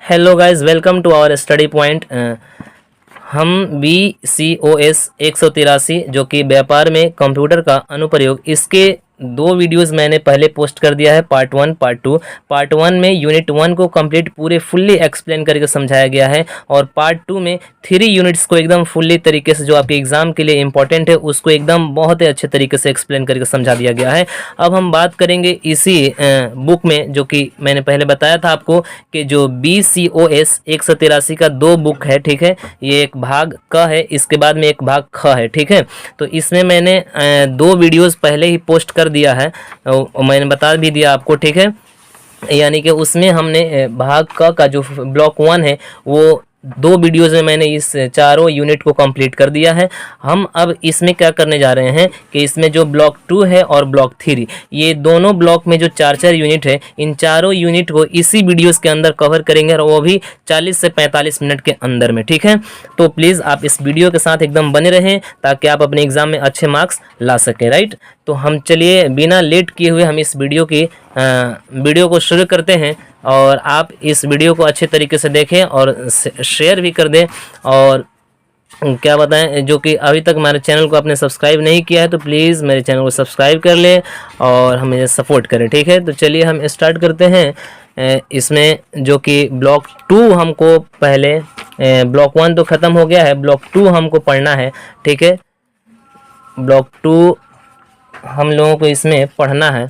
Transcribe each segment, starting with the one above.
Hello guys, welcome to our study point. हम BCOS 183 जो कि व्यापार में कंप्यूटर का अनुप्रयोग, इसके 2 वीडियोस मैंने पहले पोस्ट कर दिया है, पार्ट 1 पार्ट 2। पार्ट 1 में यूनिट 1 को कंप्लीट पूरे फुल्ली एक्सप्लेन करके समझाया गया है और पार्ट 2 में 3 यूनिट्स को एकदम फुल्ली तरीके से जो आपके एग्जाम के लिए इंपॉर्टेंट है उसको एकदम बहुत ही अच्छे तरीके से एक्सप्लेन करके समझा दिया गया है। अब हम बात करेंगे इसी बुक में, जो कि मैंने पहले बताया था आपको कि जो BCOS 183 का 2 बुक है, ठीक है। ये एक भाग क है, इसके बाद में एक भाग ख है, ठीक है। तो इसमें मैंने 2 वीडियोस पहले ही पोस्ट कर दिया है, मैंने बता भी दिया आपको, ठीक है। यानी कि उसमें हमने भाग क का जो ब्लॉक 1 है वो 2 वीडियोज़ में मैंने इस चारों यूनिट को कंप्लीट कर दिया है। हम अब इसमें क्या करने जा रहे हैं कि इसमें जो ब्लॉक 2 है और ब्लॉक 3, ये दोनों ब्लॉक में जो 4-4 यूनिट है, इन चारों यूनिट को इसी वीडियोज़ के अंदर कवर करेंगे और वो भी 40 से 45 मिनट के अंदर में, ठीक है। तो प्लीज़ आप इस वीडियो के साथ एकदम बने रहें ताकि आप अपने एग्ज़ाम में अच्छे मार्क्स ला सकें, राइट। तो हम चलिए बिना लेट किए हुए हम इस वीडियो को शुरू करते हैं और आप इस वीडियो को अच्छे तरीके से देखें और शेयर भी कर दें। और क्या बताएं, जो कि अभी तक हमारे चैनल को आपने सब्सक्राइब नहीं किया है तो प्लीज़ मेरे चैनल को सब्सक्राइब कर लें और हमें सपोर्ट करें, ठीक है। तो चलिए हम स्टार्ट करते हैं। इसमें जो कि ब्लॉक 2 हमको पहले, ब्लॉक 1 तो ख़त्म हो गया है, ब्लॉक 2 हमको पढ़ना है, ठीक है। ब्लॉक 2 हम लोगों को इसमें पढ़ना है।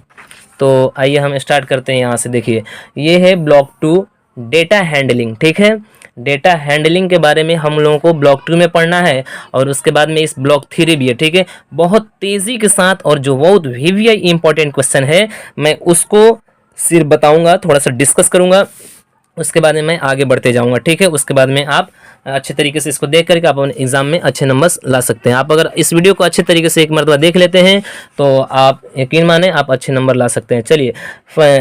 तो आइए हम स्टार्ट करते हैं। यहाँ से देखिए, ये है ब्लॉक 2 डेटा हैंडलिंग, ठीक है। डेटा हैंडलिंग के बारे में हम लोगों को ब्लॉक 2 में पढ़ना है और उसके बाद में इस ब्लॉक 3 भी है, ठीक है। बहुत तेज़ी के साथ और जो बहुत वीवी इंपॉर्टेंट क्वेश्चन है मैं उसको सिर्फ बताऊंगा, थोड़ा सा डिस्कस करूंगा, उसके बाद में मैं आगे बढ़ते जाऊंगा, ठीक है। उसके बाद में आप अच्छे तरीके से इसको देख करके आप अपने एग्जाम में अच्छे नंबर्स ला सकते हैं। आप अगर इस वीडियो को अच्छे तरीके से एक मरतबा देख लेते हैं तो आप यकीन माने आप अच्छे नंबर ला सकते हैं। चलिए,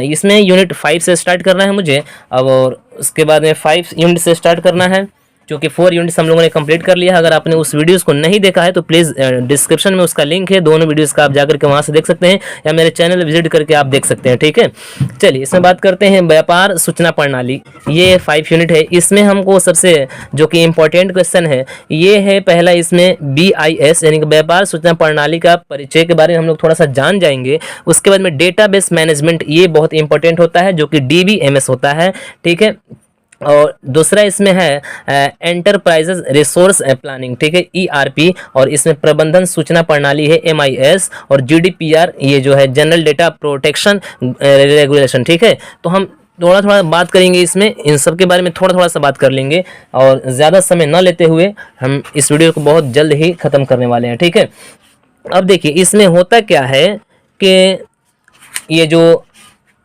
इसमें यूनिट 5 से स्टार्ट करना है मुझे अब, और उसके बाद में 5 यूनिट से स्टार्ट करना है, जो कि 4 यूनिट्स हम लोगों ने कंप्लीट कर लिया है। अगर आपने उस वीडियोस को नहीं देखा है तो प्लीज़ डिस्क्रिप्शन में उसका लिंक है, दोनों वीडियोस का आप जाकर के वहाँ से देख सकते हैं या मेरे चैनल विजिट करके आप देख सकते हैं, ठीक है। चलिए इसमें बात करते हैं व्यापार सूचना प्रणाली। ये 5 यूनिट है। इसमें हमको सबसे जो कि इम्पोर्टेंट क्वेश्चन है ये है पहला, इसमें BIS यानी कि व्यापार सूचना प्रणाली का परिचय के बारे में हम लोग थोड़ा सा जान जाएंगे। उसके बाद में डेटाबेस मैनेजमेंट, ये बहुत इंपॉर्टेंट होता है जो कि DBMS होता है, ठीक है। और दूसरा इसमें है एंटरप्राइजेज रिसोर्स प्लानिंग, ठीक है, ERP। और इसमें प्रबंधन सूचना प्रणाली है MIS और GDPR, ये जो है जनरल डेटा प्रोटेक्शन रेगुलेशन, ठीक है। तो हम थोड़ा थोड़ा बात करेंगे इसमें, इन सब के बारे में थोड़ा थोड़ा सा बात कर लेंगे और ज़्यादा समय न लेते हुए हम इस वीडियो को बहुत जल्द ही ख़त्म करने वाले हैं, ठीक है। अब देखिए इसमें होता क्या है कि ये जो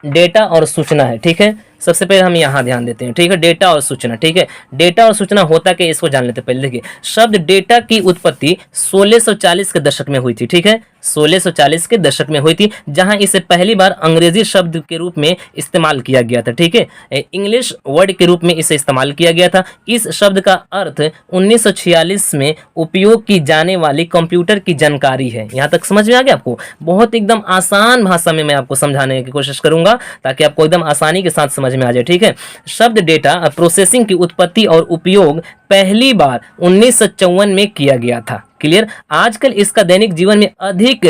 डेटा और सूचना है, ठीक है, सबसे पहले हम यहाँ ध्यान देते हैं, ठीक है। डेटा और सूचना, ठीक है। डेटा और सूचना होता क्या, इसको जान लेते हैं। पहले देखिए, शब्द डेटा की उत्पत्ति 1640 के दशक में हुई थी, ठीक है। 1640 के दशक में हुई थी, जहां इसे पहली बार अंग्रेजी शब्द के रूप में इस्तेमाल किया गया था, ठीक है। इंग्लिश वर्ड के रूप में इसे इस्तेमाल किया गया था। इस शब्द का अर्थ 1946 में उपयोग की जाने वाली कंप्यूटर की जानकारी है। यहाँ तक समझ में आ गया आपको? बहुत एकदम आसान भाषा में मैं आपको समझाने की कोशिश करूंगा ताकि आपको एकदम आसानी के साथ समझ में आ जाए, ठीक है। शब्द डेटा प्रोसेसिंग की उत्पत्ति और उपयोग पहली बार 1954 में किया गया था। क्लियर? आजकल इसका दैनिक जीवन में अधिक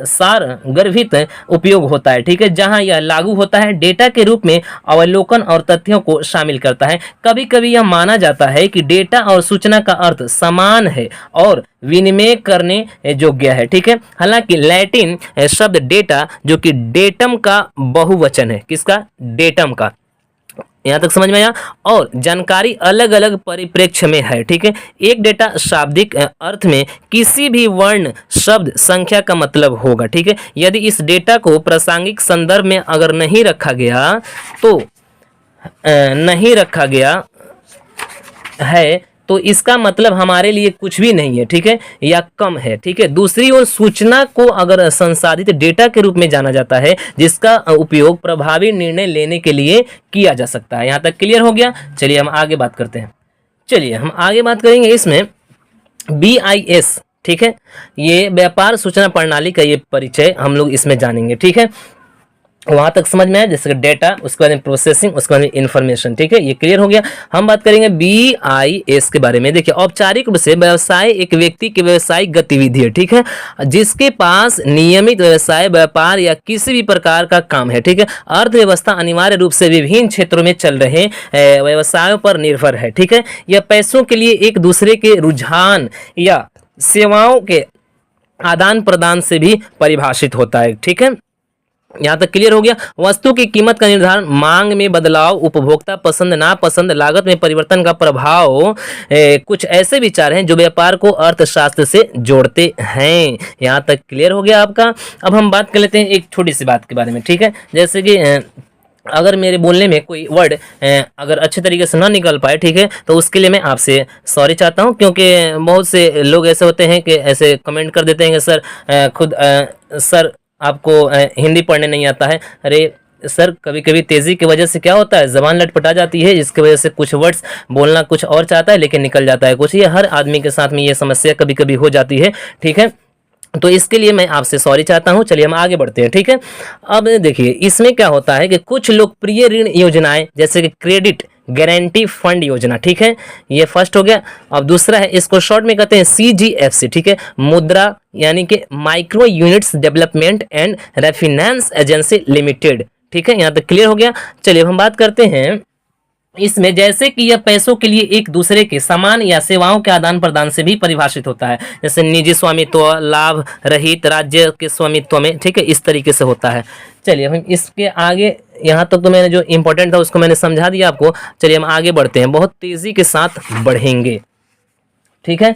सारगर्भित उपयोग होता है, ठीक है, जहां यह लागू होता है। डेटा के रूप में अवलोकन और तथ्यों को शामिल करता है। कभी कभी यह माना जाता है कि डेटा और सूचना का अर्थ समान है और विनिमय करने योग्य है, ठीक है। हालांकि लैटिन शब्द डेटा जो कि डेटम का बहुवचन है, किसका? डेटम का। यहाँ तक समझ में आया? और जानकारी अलग अलग परिप्रेक्ष्य में है, ठीक है। एक डेटा शाब्दिक अर्थ में किसी भी वर्ण शब्द संख्या का मतलब होगा, ठीक है। यदि इस डेटा को प्रासंगिक संदर्भ में अगर नहीं रखा गया तो नहीं रखा गया है तो इसका मतलब हमारे लिए कुछ भी नहीं है, ठीक है, या कम है, ठीक है। दूसरी ओर सूचना को अगर संसाधित डेटा के रूप में जाना जाता है जिसका उपयोग प्रभावी निर्णय लेने के लिए किया जा सकता है। यहाँ तक क्लियर हो गया? चलिए हम आगे बात करते हैं। चलिए हम आगे बात करेंगे इसमें BIS, ठीक है। ये व्यापार सूचना प्रणाली का ये परिचय हम लोग इसमें जानेंगे, ठीक है। वहां तक समझ में आया, जैसे कि डेटा, उसके बाद में प्रोसेसिंग, उसके बाद में इंफॉर्मेशन। ठीक है, ये क्लियर हो गया। हम बात करेंगे BIS के बारे में। देखिए, औपचारिक रूप से व्यवसाय एक व्यक्ति की व्यवसायिक गतिविधि है, ठीक है, जिसके पास नियमित व्यवसाय, व्यापार या किसी भी प्रकार का काम है। ठीक है, अर्थव्यवस्था अनिवार्य रूप से विभिन्न क्षेत्रों में चल रहे व्यवसायों पर निर्भर है। ठीक है, यह पैसों के लिए एक दूसरे के रुझान या सेवाओं के आदान प्रदान से भी परिभाषित होता है। ठीक है, यहाँ तक क्लियर हो गया। वस्तु की कीमत का निर्धारण, मांग में बदलाव, उपभोक्ता पसंद नापसंद, लागत में परिवर्तन का प्रभाव, कुछ ऐसे विचार हैं जो व्यापार को अर्थशास्त्र से जोड़ते हैं। यहाँ तक क्लियर हो गया आपका। अब हम बात कर लेते हैं एक छोटी सी बात के बारे में। ठीक है, जैसे कि अगर मेरे बोलने में कोई वर्ड अगर अच्छे तरीके से ना निकल पाए, ठीक है, तो उसके लिए मैं आपसे सॉरी चाहता हूँ, क्योंकि बहुत से लोग ऐसे होते हैं कि ऐसे कमेंट कर देते हैं कि सर खुद सर आपको हिंदी पढ़ने नहीं आता है। अरे सर, कभी कभी तेज़ी की वजह से क्या होता है, ज़बान लटपटा जाती है, जिसकी वजह से कुछ वर्ड्स बोलना कुछ और चाहता है लेकिन निकल जाता है कुछ। ये हर आदमी के साथ में ये समस्या कभी कभी हो जाती है। ठीक है, तो इसके लिए मैं आपसे सॉरी चाहता हूं। चलिए हम आगे बढ़ते हैं। ठीक है, अब देखिए इसमें क्या होता है कि कुछ लोकप्रिय ऋण योजनाएं, जैसे कि क्रेडिट गारंटी फंड योजना, ठीक है, ये फर्स्ट हो गया। अब दूसरा है, इसको शॉर्ट में कहते हैं CGFC। ठीक है, मुद्रा यानी कि micro units development and refinance agency limited. ठीक है, यहाँ तक क्लियर हो गया। चलिए हम बात करते हैं इसमें, जैसे कि यह पैसों के लिए एक दूसरे के सामान या सेवाओं के आदान प्रदान से भी परिभाषित होता है, जैसे निजी स्वामित्व, लाभ रहित, राज्य के स्वामित्व में। ठीक है, इस तरीके से होता है। चलिए हम इसके आगे, यहाँ तक तो मैंने जो इंपॉर्टेंट था उसको मैंने समझा दिया आपको। चलिए हम आगे बढ़ते हैं, बहुत तेजी के साथ बढ़ेंगे। ठीक है,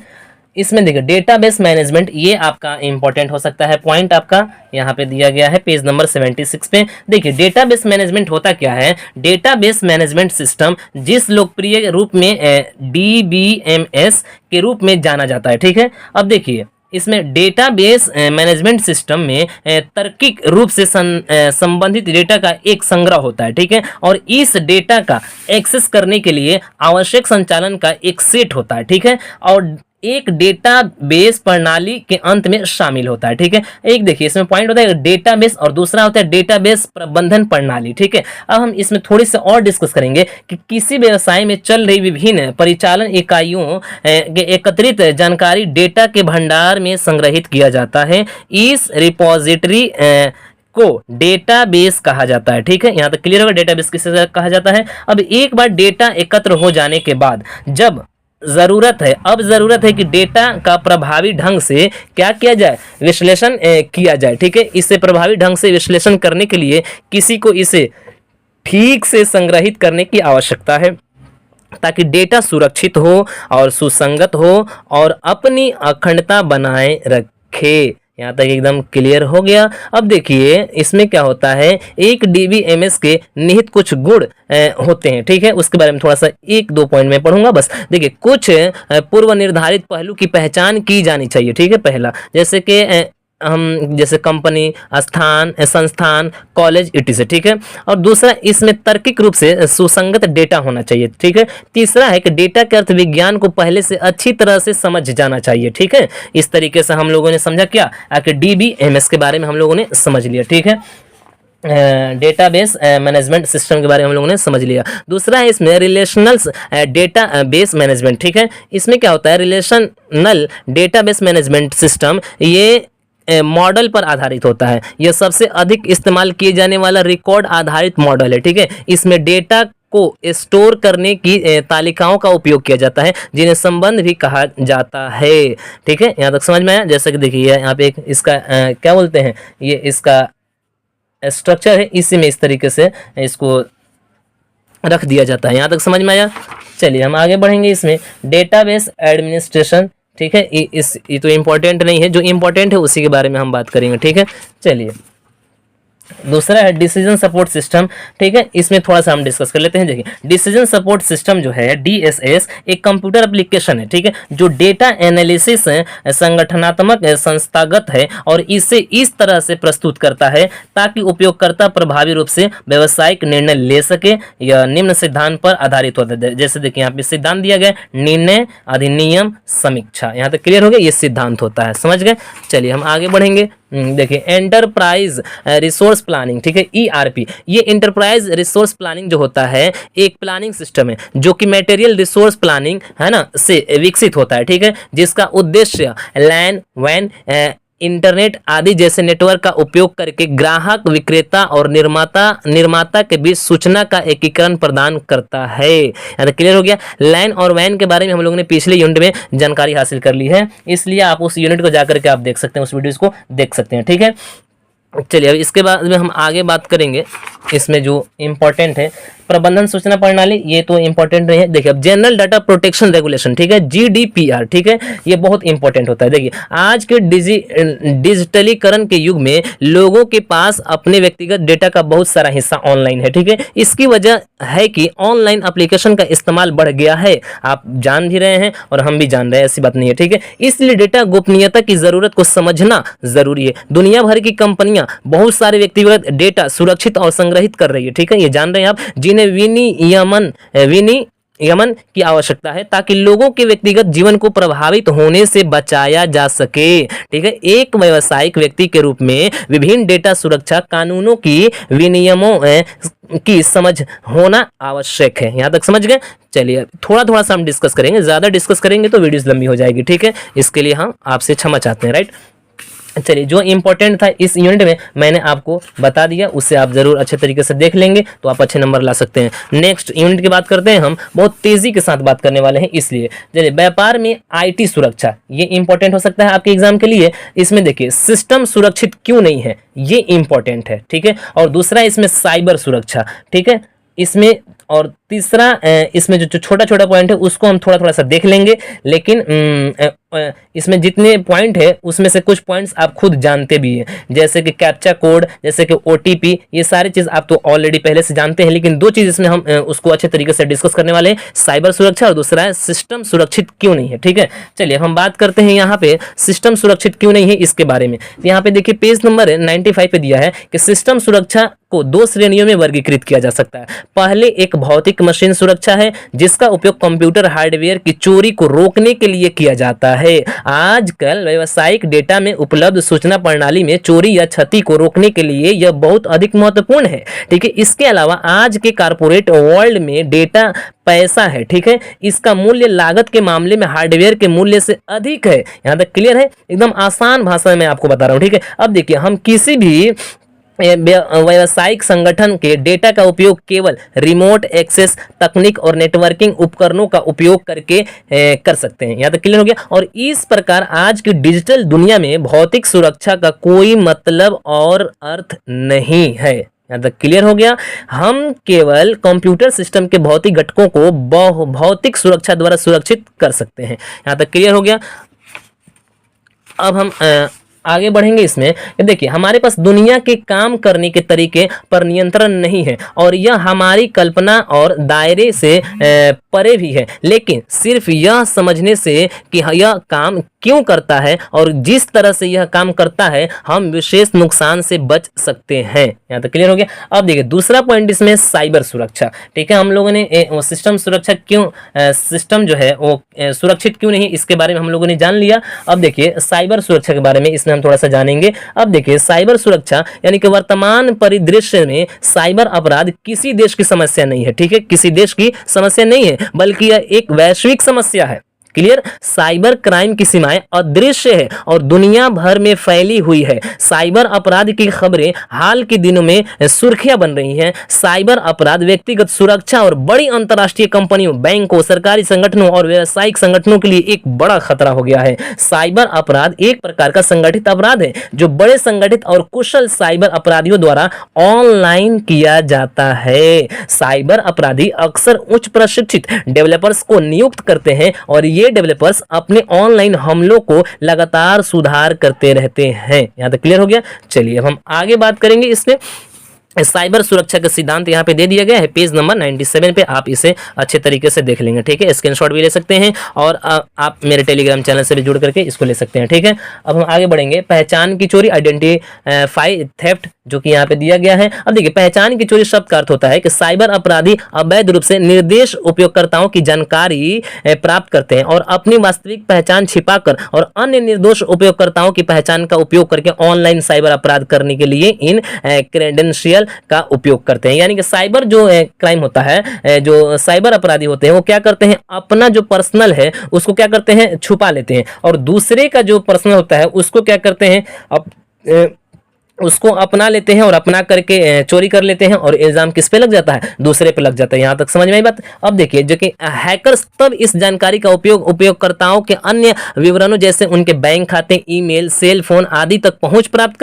इसमें देखिए डेटाबेस मैनेजमेंट, ये आपका इंपॉर्टेंट हो सकता है पॉइंट, आपका यहाँ पे दिया गया है पेज नंबर 76 पे। देखिए डेटाबेस मैनेजमेंट होता क्या है। डेटाबेस मैनेजमेंट सिस्टम, जिस लोकप्रिय रूप में DBMS के रूप में जाना जाता है। ठीक है, अब देखिए इसमें डेटाबेस मैनेजमेंट सिस्टम में तार्किक रूप से संबंधित डेटा का एक संग्रह होता है। ठीक है, और इस डेटा का एक्सेस करने के लिए आवश्यक संचालन का एक सेट होता है। ठीक है, और एक डेटाबेस प्रणाली के अंत में शामिल होता है। ठीक है, एक देखिए इसमें पॉइंट होता है डेटाबेस और दूसरा होता है डेटाबेस प्रबंधन प्रणाली। ठीक है, अब हम इसमें थोड़ी सी और डिस्कस करेंगे कि किसी व्यवसाय में चल रही विभिन्न परिचालन इकाइयों के एकत्रित जानकारी डेटा के भंडार में संग्रहित किया जाता है। इस रिपोजिटरी को डेटाबेस कहा जाता है। ठीक है, यहाँ तक क्लियर होगा डेटाबेस किसे कहा जाता है। अब एक बार डेटा एकत्र हो जाने के बाद जब ज़रूरत है, अब ज़रूरत है कि डेटा का प्रभावी ढंग से क्या किया जाए, विश्लेषण किया जाए। ठीक है, इसे प्रभावी ढंग से विश्लेषण करने के लिए किसी को इसे ठीक से संग्रहित करने की आवश्यकता है, ताकि डेटा सुरक्षित हो और सुसंगत हो और अपनी अखंडता बनाए रखे। यहाँ तक एकदम क्लियर हो गया। अब देखिए इसमें क्या होता है, एक DBMS के निहित कुछ गुण होते हैं। ठीक है, उसके बारे में थोड़ा सा एक दो पॉइंट में पढ़ूंगा बस। देखिए कुछ पूर्व निर्धारित पहलू की पहचान की जानी चाहिए। ठीक है, पहला जैसे कि हम जैसे कंपनी, स्थान, संस्थान, कॉलेज etc। ठीक है, और दूसरा इसमें तार्किक रूप से सुसंगत डेटा होना चाहिए। ठीक है, तीसरा है कि डेटा के अर्थ विज्ञान को पहले से अच्छी तरह से समझ जाना चाहिए। ठीक है, इस तरीके से हम लोगों ने समझा क्या, कि DBMS के बारे में हम लोगों ने समझ लिया। ठीक है, डेटाबेस मैनेजमेंट सिस्टम के बारे में हम लोगों ने समझ लिया। दूसरा है इसमें रिलेशनल डेटा बेस मैनेजमेंट। ठीक है, इसमें क्या होता है, रिलेशनल डेटाबेस मैनेजमेंट सिस्टम ये मॉडल पर आधारित होता है। यह सबसे अधिक इस्तेमाल किए जाने वाला रिकॉर्ड आधारित मॉडल है। ठीक है, इसमें डेटा को स्टोर करने की तालिकाओं का उपयोग किया जाता है, जिन्हें संबंध भी कहा जाता है। ठीक है, यहाँ तक समझ में आया। जैसे कि देखिए यहाँ पे एक इसका क्या बोलते हैं, ये इसका स्ट्रक्चर है, इसी में इस तरीके से इसको रख दिया जाता है। यहाँ तक समझ में आया। चलिए हम आगे बढ़ेंगे इसमें डेटाबेस एडमिनिस्ट्रेशन। ठीक है, ये तो इम्पोर्टेंट नहीं है, जो इम्पोर्टेंट है उसी के बारे में हम बात करेंगे। ठीक है, चलिए दूसरा है डिसीजन सपोर्ट सिस्टम। ठीक है, इसमें थोड़ा सा हम डिस्कस कर लेते हैं। देखिए डिसीजन सपोर्ट सिस्टम जो है DSS एक कंप्यूटर एप्लीकेशन है। ठीक है, जो डेटा एनालिसिस संगठनात्मक संस्थागत है और इसे इस तरह से प्रस्तुत करता है ताकि उपयोगकर्ता प्रभावी रूप से व्यावसायिक निर्णय ले सके। यह निम्न सिद्धांत पर आधारित होता है। जैसे देखिए यहाँ पे सिद्धांत दिया गया, निर्णय, अधिनियम, समीक्षा। यहाँ तक क्लियर हो गया, ये सिद्धांत होता है, समझ गए। चलिए हम आगे बढ़ेंगे देखिए एंटरप्राइज रिसोर्स प्लानिंग, ठीक है, ERP। ये एंटरप्राइज रिसोर्स प्लानिंग जो होता है एक प्लानिंग सिस्टम है जो कि मटेरियल रिसोर्स प्लानिंग है ना से विकसित होता है, ठीक है, जिसका उद्देश्य लैन वैन इंटरनेट आदि जैसे नेटवर्क का उपयोग करके ग्राहक, विक्रेता और निर्माता के बीच सूचना का एकीकरण प्रदान करता है। यानी क्लियर हो गया। लैन और वैन के बारे में हम लोगों ने पिछले यूनिट में जानकारी हासिल कर ली है, इसलिए आप उस यूनिट को जाकर के आप देख सकते हैं, उस वीडियोस को देख सकते हैं, ठीक है। चलिए अब इसके बाद में हम आगे बात करेंगे, इसमें जो इम्पोर्टेंट है प्रबंधन सूचना प्रणाली, ये तो इंपॉर्टेंट नहीं है। देखिए अब जनरल डाटा प्रोटेक्शन रेगुलेशन, ठीक है, GDPR, ठीक है, ये बहुत इंपॉर्टेंट होता है। देखिए आज के डिजिटलीकरण के युग में लोगों के पास अपने व्यक्तिगत डेटा का बहुत सारा हिस्सा ऑनलाइन है, ठीक है। इसकी वजह है कि ऑनलाइन एप्लीकेशन का इस्तेमाल बढ़ गया है, आप जान भी रहे हैं और हम भी जान रहे हैं, ऐसी बात नहीं है, ठीक है। इसलिए डेटा गोपनीयता की जरूरत को समझना जरूरी है। दुनिया भर की कंपनियां बहुत सारे व्यक्तिगत डेटा सुरक्षित और संग्रहित कर रही है, ठीक है, ये जान रहे हैं आप, जिन्हें विनियमन की आवश्यकता है ताकि लोगों के व्यक्तिगत जीवन को प्रभावित होने से बचाया जा सके, ठीक है। एक व्यावसायिक व्यक्ति के रूप में विभिन्न डेटा सुरक्षा कानूनों की विनियमों की समझ होना आवश्यक है। यहाँ तक समझ गए। चलिए थोड़ा थोड़ा सा हम डिस्कस करेंगे, ज़्यादा डिस्कस करेंगे तो वीडियोस लंबी हो जाएगी, ठीक है, इसके लिए हम आपसे क्षमा चाहते हैं, राइट। चलिए जो इंपॉर्टेंट था इस यूनिट में मैंने आपको बता दिया, उससे आप जरूर अच्छे तरीके से देख लेंगे तो आप अच्छे नंबर ला सकते हैं। नेक्स्ट यूनिट की बात करते हैं, हम बहुत तेजी के साथ बात करने वाले हैं, इसलिए चलिए व्यापार में IT सुरक्षा, ये इंपॉर्टेंट हो सकता है आपके एग्जाम के लिए। इसमें देखिए सिस्टम सुरक्षित क्यों नहीं है, ये इंपॉर्टेंट है, ठीक है। और दूसरा इसमें साइबर सुरक्षा, ठीक है, इसमें, और तीसरा इसमें जो छोटा छोटा पॉइंट है उसको हम थोड़ा थोड़ा सा देख लेंगे, लेकिन इसमें जितने पॉइंट है उसमें से कुछ पॉइंट्स आप खुद जानते भी हैं, जैसे कि कैप्चा कोड, जैसे कि OTP, ये सारी चीज़ आप तो ऑलरेडी पहले से जानते हैं, लेकिन दो चीज़ इसमें हम उसको अच्छे तरीके से डिस्कस करने वाले हैं, साइबर सुरक्षा और दूसरा है सिस्टम सुरक्षित क्यों नहीं है, ठीक है। चलिए हम बात करते हैं यहाँ पे सिस्टम सुरक्षित क्यों नहीं है इसके बारे में। यहाँ पे देखिए पेज नंबर 95 पे दिया है कि सिस्टम सुरक्षा को 2 श्रेणियों में वर्गीकृत किया जा सकता है। पहले एक भौतिक मशीन सुरक्षा है जिसका उपयोग कंप्यूटर हार्डवेयर की चोरी को रोकने के लिए किया जाता है। आजकल व्यावसायिक डेटा में उपलब्ध सूचना प्रणाली में चोरी या क्षति को रोकने के लिए यह बहुत अधिक महत्वपूर्ण है, ठीक है। इसके अलावा आज के कॉर्पोरेट वर्ल्ड में डेटा पैसा है, ठीक है, इसका मूल्य लागत के मामले में हार्डवेयर के मूल्य से अधिक है। यहाँ तक क्लियर है, एकदम आसान भाषा में आपको बता रहा हूँ, ठीक है। अब देखिए हम किसी भी व्यावसायिक संगठन के डेटा का उपयोग केवल रिमोट एक्सेस तकनीक और नेटवर्किंग उपकरणों का उपयोग करके कर सकते हैं। यहाँ तक क्लियर हो गया। और इस प्रकार आज की डिजिटल दुनिया में भौतिक सुरक्षा का कोई मतलब और अर्थ नहीं है। यहाँ तक क्लियर हो गया। हम केवल कंप्यूटर सिस्टम के भौतिक घटकों को भौतिक सुरक्षा द्वारा सुरक्षित कर सकते हैं। यहाँ तक क्लियर हो गया। अब हम आगे बढ़ेंगे इसमें। देखिए हमारे पास दुनिया के काम करने के तरीके पर नियंत्रण नहीं है और यह हमारी कल्पना और दायरे से परे भी है, लेकिन सिर्फ यह समझने से कि यह काम क्यों करता है और जिस तरह से यह काम करता है हम विशेष नुकसान से बच सकते हैं। यहाँ तक क्लियर हो गया। अब देखिए दूसरा पॉइंट इसमें साइबर सुरक्षा, ठीक है। हम लोगों ने वो सिस्टम सुरक्षा क्यों सिस्टम जो है वो सुरक्षित क्यों नहीं, इसके बारे में हम लोगों ने जान लिया। अब देखिए साइबर सुरक्षा के बारे में इसमें हम थोड़ा सा जानेंगे। अब देखिए साइबर सुरक्षा यानी कि वर्तमान परिदृश्य में साइबर अपराध किसी देश की समस्या नहीं है, ठीक है, किसी देश की समस्या नहीं है, बल्कि यह एक वैश्विक समस्या है। क्लियर। साइबर क्राइम की सीमाएं अदृश्य है और दुनिया भर में फैली हुई है। साइबर अपराध की खबरें हाल के दिनों में सुर्खियां बन रही हैं। साइबर अपराध व्यक्तिगत सुरक्षा और बड़ी अंतर्राष्ट्रीय कंपनियों, बैंकों, सरकारी संगठनों और व्यावसायिक संगठनों के लिए एक बड़ा खतरा हो गया है। साइबर अपराध एक प्रकार का संगठित अपराध है जो बड़े संगठित और कुशल साइबर अपराधियों द्वारा ऑनलाइन किया जाता है। साइबर अपराधी अक्सर उच्च प्रशिक्षित डेवलपर्स को नियुक्त करते हैं और ये डेवलपर्स अपने ऑनलाइन हमलों को लगातार सुधार करते रहते हैं। यहां तक क्लियर हो गया। चलिए अब हम आगे बात करेंगे इसमें। साइबर सुरक्षा का सिद्धांत यहाँ पे दे दिया गया है, पेज नंबर 97 पे आप इसे अच्छे तरीके से देख लेंगे। ठीक है, स्क्रीनशॉट भी ले सकते हैं और आप मेरे टेलीग्राम चैनल से भी जुड़ करके इसको ले सकते हैं। ठीक है, अब हम आगे बढ़ेंगे। पहचान की चोरी, आइडेंटिफाई थेफ्ट, जो कि यहाँ पे दिया गया है। अब देखिए, पहचान की चोरी शब्द का अर्थ होता है कि साइबर अपराधी अवैध रूप से निर्देश उपयोगकर्ताओं की जानकारी प्राप्त करते हैं और अपनी वास्तविक पहचान छिपाकर और अन्य निर्दोष उपयोगकर्ताओं की पहचान का उपयोग करके ऑनलाइन साइबर अपराध करने के लिए इन क्रेडेंशियल का उपयोग करते हैं। यानी कि साइबर जो क्राइम होता है, जो साइबर अपराधी होते हैं, वो क्या करते हैं, अपना जो पर्सनल है उसको क्या करते हैं, छुपा लेते हैं, और दूसरे का जो पर्सनल होता है उसको क्या करते हैं, उसको अपना लेते हैं और अपना करके चोरी कर लेते हैं, और इल्जाम किस पे लग जाता है, दूसरे पे लग जाता है। यहां तक समझ में आई बात। अब देखिए, जो कि हैकर्स तब इस जानकारी का उपयोग उपयोगकर्ताओं के अन्य विवरणों जैसे उनके बैंक खाते, ईमेल, सेल फोन आदि तक पहुंच प्राप्त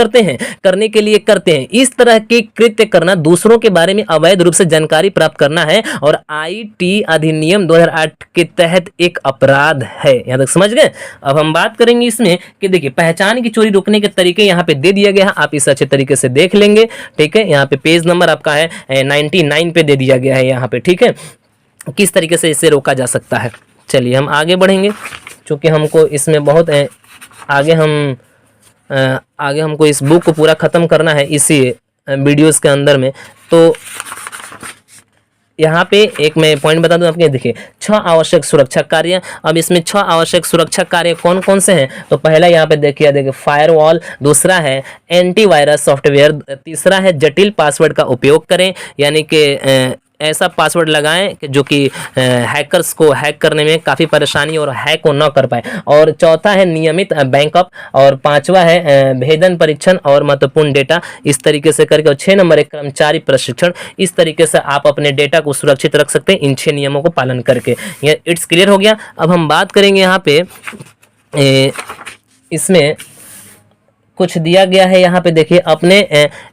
करने के लिए करते हैं। इस तरह के कृत्य करना दूसरों के बारे में अवैध रूप से जानकारी प्राप्त करना है और IT अधिनियम 2008 के तहत एक अपराध है। यहां तक समझ गए। अब हम बात करेंगे इसमें कि देखिए, पहचान की चोरी रोकने के तरीके यहाँ पे दे दिया गया है, आप अच्छे तरीके से देख लेंगे। ठीक है, यहाँ पे पेज नंबर आपका है 99 पे दे दिया गया है यहाँ पे। ठीक है, किस तरीके से इसे रोका जा सकता है। चलिए हम आगे बढ़ेंगे, क्योंकि हमको इसमें बहुत आगे हमको इस बुक को पूरा ख़त्म करना है इसी वीडियोस के अंदर में। तो यहाँ पे एक मैं पॉइंट बता दूं आपके, देखिए 6 आवश्यक सुरक्षा कार्य। अब इसमें 6 आवश्यक सुरक्षा कार्य कौन कौन से हैं, तो पहला यहाँ पे देखिए फायरवॉल, दूसरा है एंटीवायरस सॉफ्टवेयर, तीसरा है जटिल पासवर्ड का उपयोग करें, यानी कि ऐसा पासवर्ड लगाएं कि जो कि हैकर्स को हैक करने में काफ़ी परेशानी और हैक को न कर पाए, और चौथा है नियमित बैकअप, और पांचवा है भेदन परीक्षण और महत्वपूर्ण डेटा, इस तरीके से करके, और 6 नंबर एक कर्मचारी प्रशिक्षण। इस तरीके से आप अपने डेटा को सुरक्षित रख सकते हैं इन 6 नियमों को पालन करके। ये इट्स क्लियर हो गया। अब हम बात करेंगे यहाँ पे इसमें कुछ दिया गया है। यहाँ पे देखिए, अपने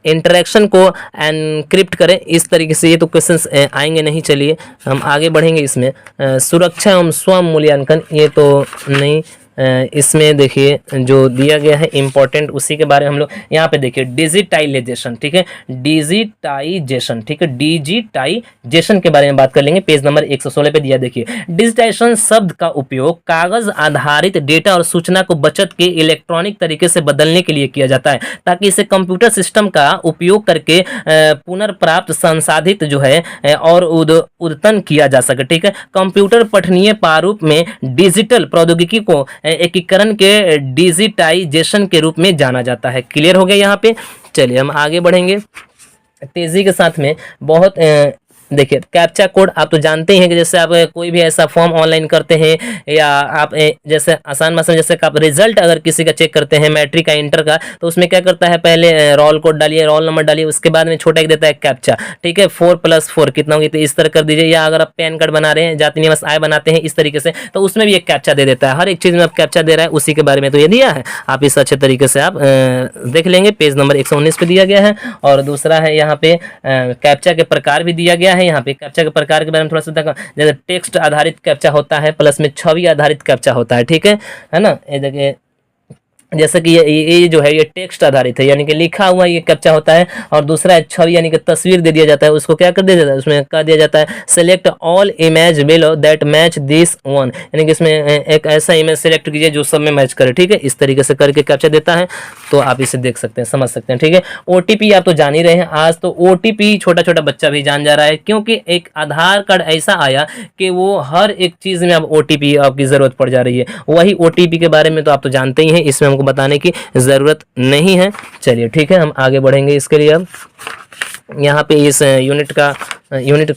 इंटरेक्शन को एनक्रिप्ट करें, इस तरीके से। ये तो क्वेश्चंस आएंगे नहीं, चलिए हम आगे बढ़ेंगे। इसमें सुरक्षा एवं स्व मूल्यांकन, ये तो नहीं। इसमें देखिए जो दिया गया है इंपॉर्टेंट, उसी के बारे में हम लोग यहाँ पे देखिए डिजिटाइजेशन। ठीक है, डिजिटाइजेशन, ठीक है, डिजिटाइजेशन के बारे में बात कर लेंगे। पेज नंबर 116 पे दिया। देखिए, डिजिटाइजेशन शब्द का उपयोग कागज आधारित डेटा और सूचना को बचत के इलेक्ट्रॉनिक तरीके से बदलने के लिए किया जाता है, ताकि इसे कंप्यूटर सिस्टम का उपयोग करके पुनर्प्राप्त, संसाधित जो है और उद्यतन किया जा सके। ठीक है, कंप्यूटर पठनीय प्रारूप में डिजिटल प्रौद्योगिकी को एकीकरण के डिजिटाइजेशन के रूप में जाना जाता है। क्लियर हो गया यहाँ पे। चलिए हम आगे बढ़ेंगे तेजी के साथ में। बहुत देखिए, कैप्चा कोड आप तो जानते ही हैं कि जैसे आप कोई भी ऐसा फॉर्म ऑनलाइन करते हैं, या आप जैसे आसान भाषा में जैसे आप रिजल्ट अगर किसी का चेक करते हैं, मैट्रिक का, इंटर का, तो उसमें क्या करता है, पहले रोल कोड डालिए, रोल नंबर डालिए, उसके बाद में छोटा एक देता है कैप्चा। ठीक है, 4+4 कितना होगी, तो इस तरह कर दीजिए। या अगर आप पैन कार्ड बना रहे हैं, जाति निवास आय बनाते हैं इस तरीके से, तो उसमें भी एक कैप्चा दे देता है। हर एक चीज़ में आप कैप्चा दे रहा है, उसी के बारे में तो ये दिया है। आप इस अच्छे तरीके से आप देख लेंगे। पेज नंबर 119 पे दिया गया है। और दूसरा है यहाँ पे कैप्चा के प्रकार भी दिया गया है। यहाँ पे कैप्चा के प्रकार के बारे में थोड़ा सा देखो, जैसे टेक्स्ट आधारित कैप्चा होता है, प्लस में छवि आधारित कैप्चा होता है। ठीक है ना। ये देखिए, जैसे कि ये जो है ये टेक्स्ट आधारित है, यानी कि लिखा हुआ ये कैप्चा होता है, और दूसरा है छवि, यानी कि तस्वीर दे दिया जाता है, उसको क्या कर दिया जाता है, उसमें कह दिया जाता है select all image below that match this one, यानी कि इसमें एक ऐसा इमेज सेलेक्ट कीजिए जो सब में मैच करे। ठीक है, इस तरीके से करके कैप्चा देता है, तो आप इसे देख सकते हैं, समझ सकते हैं। ठीक है, OTP आप तो जान ही रहे हैं। आज तो OTP छोटा छोटा बच्चा भी जान जा रहा है, क्योंकि एक आधार कार्ड ऐसा आया कि वो हर एक चीज़ में अब OTP आपकी ज़रूरत पड़ जा रही है। वही OTP के बारे में तो आप तो जानते ही हैं, इसमें को बताने की जरूरत नहीं है। चलिए ठीक है, हम आगे बढ़ेंगे इसके लिए। अब यहाँ पे इस यूनिट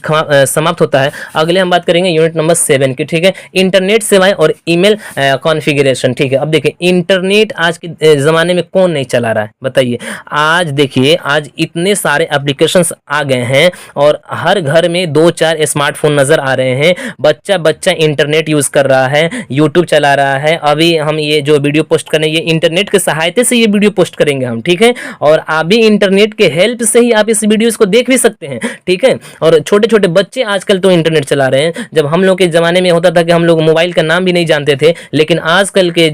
समाप्त होता है। अगले हम बात करेंगे यूनिट नंबर 7 की। ठीक है, इंटरनेट सेवाएं और ईमेल कॉन्फ़िगरेशन। ठीक है, अब देखिए, इंटरनेट आज के ज़माने में कौन नहीं चला रहा है, बताइए। आज देखिए, आज इतने सारे एप्लीकेशंस आ गए हैं, और हर घर में 2-4 स्मार्टफोन नज़र आ रहे हैं। बच्चा बच्चा इंटरनेट यूज़ कर रहा है, यूट्यूब चला रहा है। अभी हम ये जो वीडियो पोस्ट करें, ये इंटरनेट के सहायता से ये वीडियो पोस्ट करेंगे हम। ठीक है, और आप भी इंटरनेट के हेल्प से ही आप इस वीडियो वीडियोस को देख भी सकते हैं, ठीक है। और छोटे छोटे बच्चे आजकल तो इंटरनेट चला रहे हैं। जब हम लोग के ज़माने में होता था कि हम लोग मोबाइल का नाम भी नहीं जानते थे, लेकिन आजकल के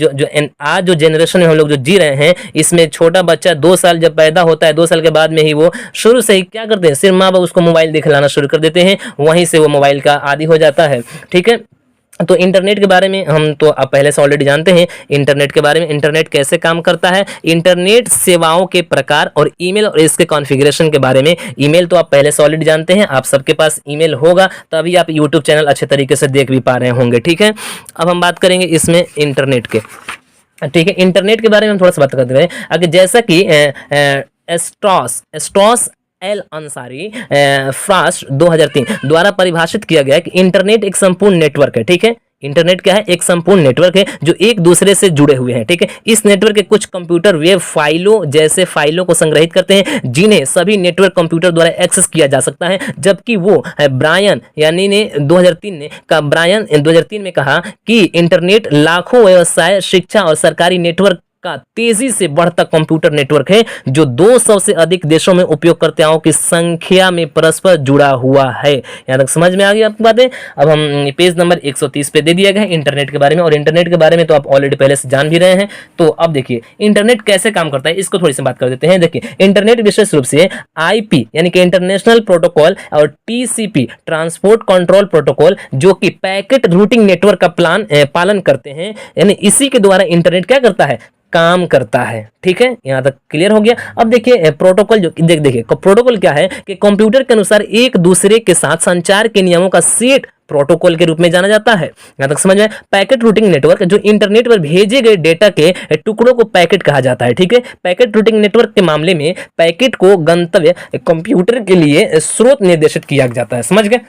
आज जो जनरेशन में हम लोग जो जी रहे हैं, इसमें छोटा बच्चा 2 साल जब पैदा होता है, 2 साल के बाद में ही वो शुरू से ही क्या करते हैं, सिर्फ माँ बाप उसको मोबाइल दिखलाना शुरू कर देते हैं, वहीं से वो मोबाइल का आदी हो जाता है, ठीक है। तो इंटरनेट के बारे में हम तो अब पहले से ऑलरेडी जानते हैं इंटरनेट के बारे में, इंटरनेट कैसे काम करता है, इंटरनेट सेवाओं के प्रकार और ईमेल और इसके कॉन्फ़िगरेशन के बारे में। ईमेल तो आप पहले से ऑलरेडी जानते हैं, आप सबके पास ईमेल होगा, तभी आप यूट्यूब चैनल अच्छे तरीके से देख भी पा रहे होंगे, ठीक है। अब हम बात करेंगे इसमें इंटरनेट के, ठीक है। इंटरनेट के बारे में हम थोड़ा सा बात करते हैं। अगर जैसा कि एस्ट्रॉस एल अंसारी फ्रास्ट 2003 द्वारा परिभाषित किया गया है कि इंटरनेट एक संपूर्ण नेटवर्क है, ठीक है। इंटरनेट क्या है, एक संपूर्ण नेटवर्क है जो एक दूसरे से जुड़े हुए हैं, ठीक है। इस नेटवर्क के कुछ कंप्यूटर वेब फाइलों जैसे फाइलों को संग्रहित करते हैं, जिन्हें सभी नेटवर्क कंप्यूटर द्वारा एक्सेस किया जा सकता है। जबकि वो ब्रायन यानी ने 2003 में कहा कि इंटरनेट लाखों व्यवसाय, शिक्षा और सरकारी नेटवर्क का तेजी से बढ़ता कंप्यूटर नेटवर्क है, जो 200 से अधिक देशों में उपयोगकर्ताओं की संख्या में परस्पर जुड़ा हुआ है। यहां तक समझ में आ गई आपकी बातें। अब हम पेज नंबर 130 पे दे दिया गया है इंटरनेट के बारे में, और इंटरनेट के बारे में तो आप ऑलरेडी पहले से जान भी रहे हैं। तो अब देखिए इंटरनेट कैसे काम करता है, इसको थोड़ी सी बात कर देते हैं। देखिए इंटरनेट विशेष रूप से आईपी यानी कि इंटरनेशनल प्रोटोकॉल और टीसीपी ट्रांसपोर्ट कंट्रोल प्रोटोकॉल, जो कि पैकेट रूटिंग नेटवर्क का पालन करते हैं, यानी इसी के द्वारा इंटरनेट क्या करता है, काम करता है, ठीक है। यहां तक क्लियर हो गया। अब देखिए प्रोटोकॉल, जो देखिए प्रोटोकॉल क्या है कि कंप्यूटर के अनुसार एक दूसरे के साथ संचार के नियमों का सेट प्रोटोकॉल के रूप में जाना जाता है। यहां तक समझ में। पैकेट रूटिंग नेटवर्क, जो इंटरनेट पर भेजे गए डेटा के टुकड़ों को पैकेट कहा जाता है, ठीक है। पैकेट रूटिंग नेटवर्क के मामले में पैकेट को गंतव्य कंप्यूटर के लिए स्रोत निर्देशित किया जाता है, समझ गए।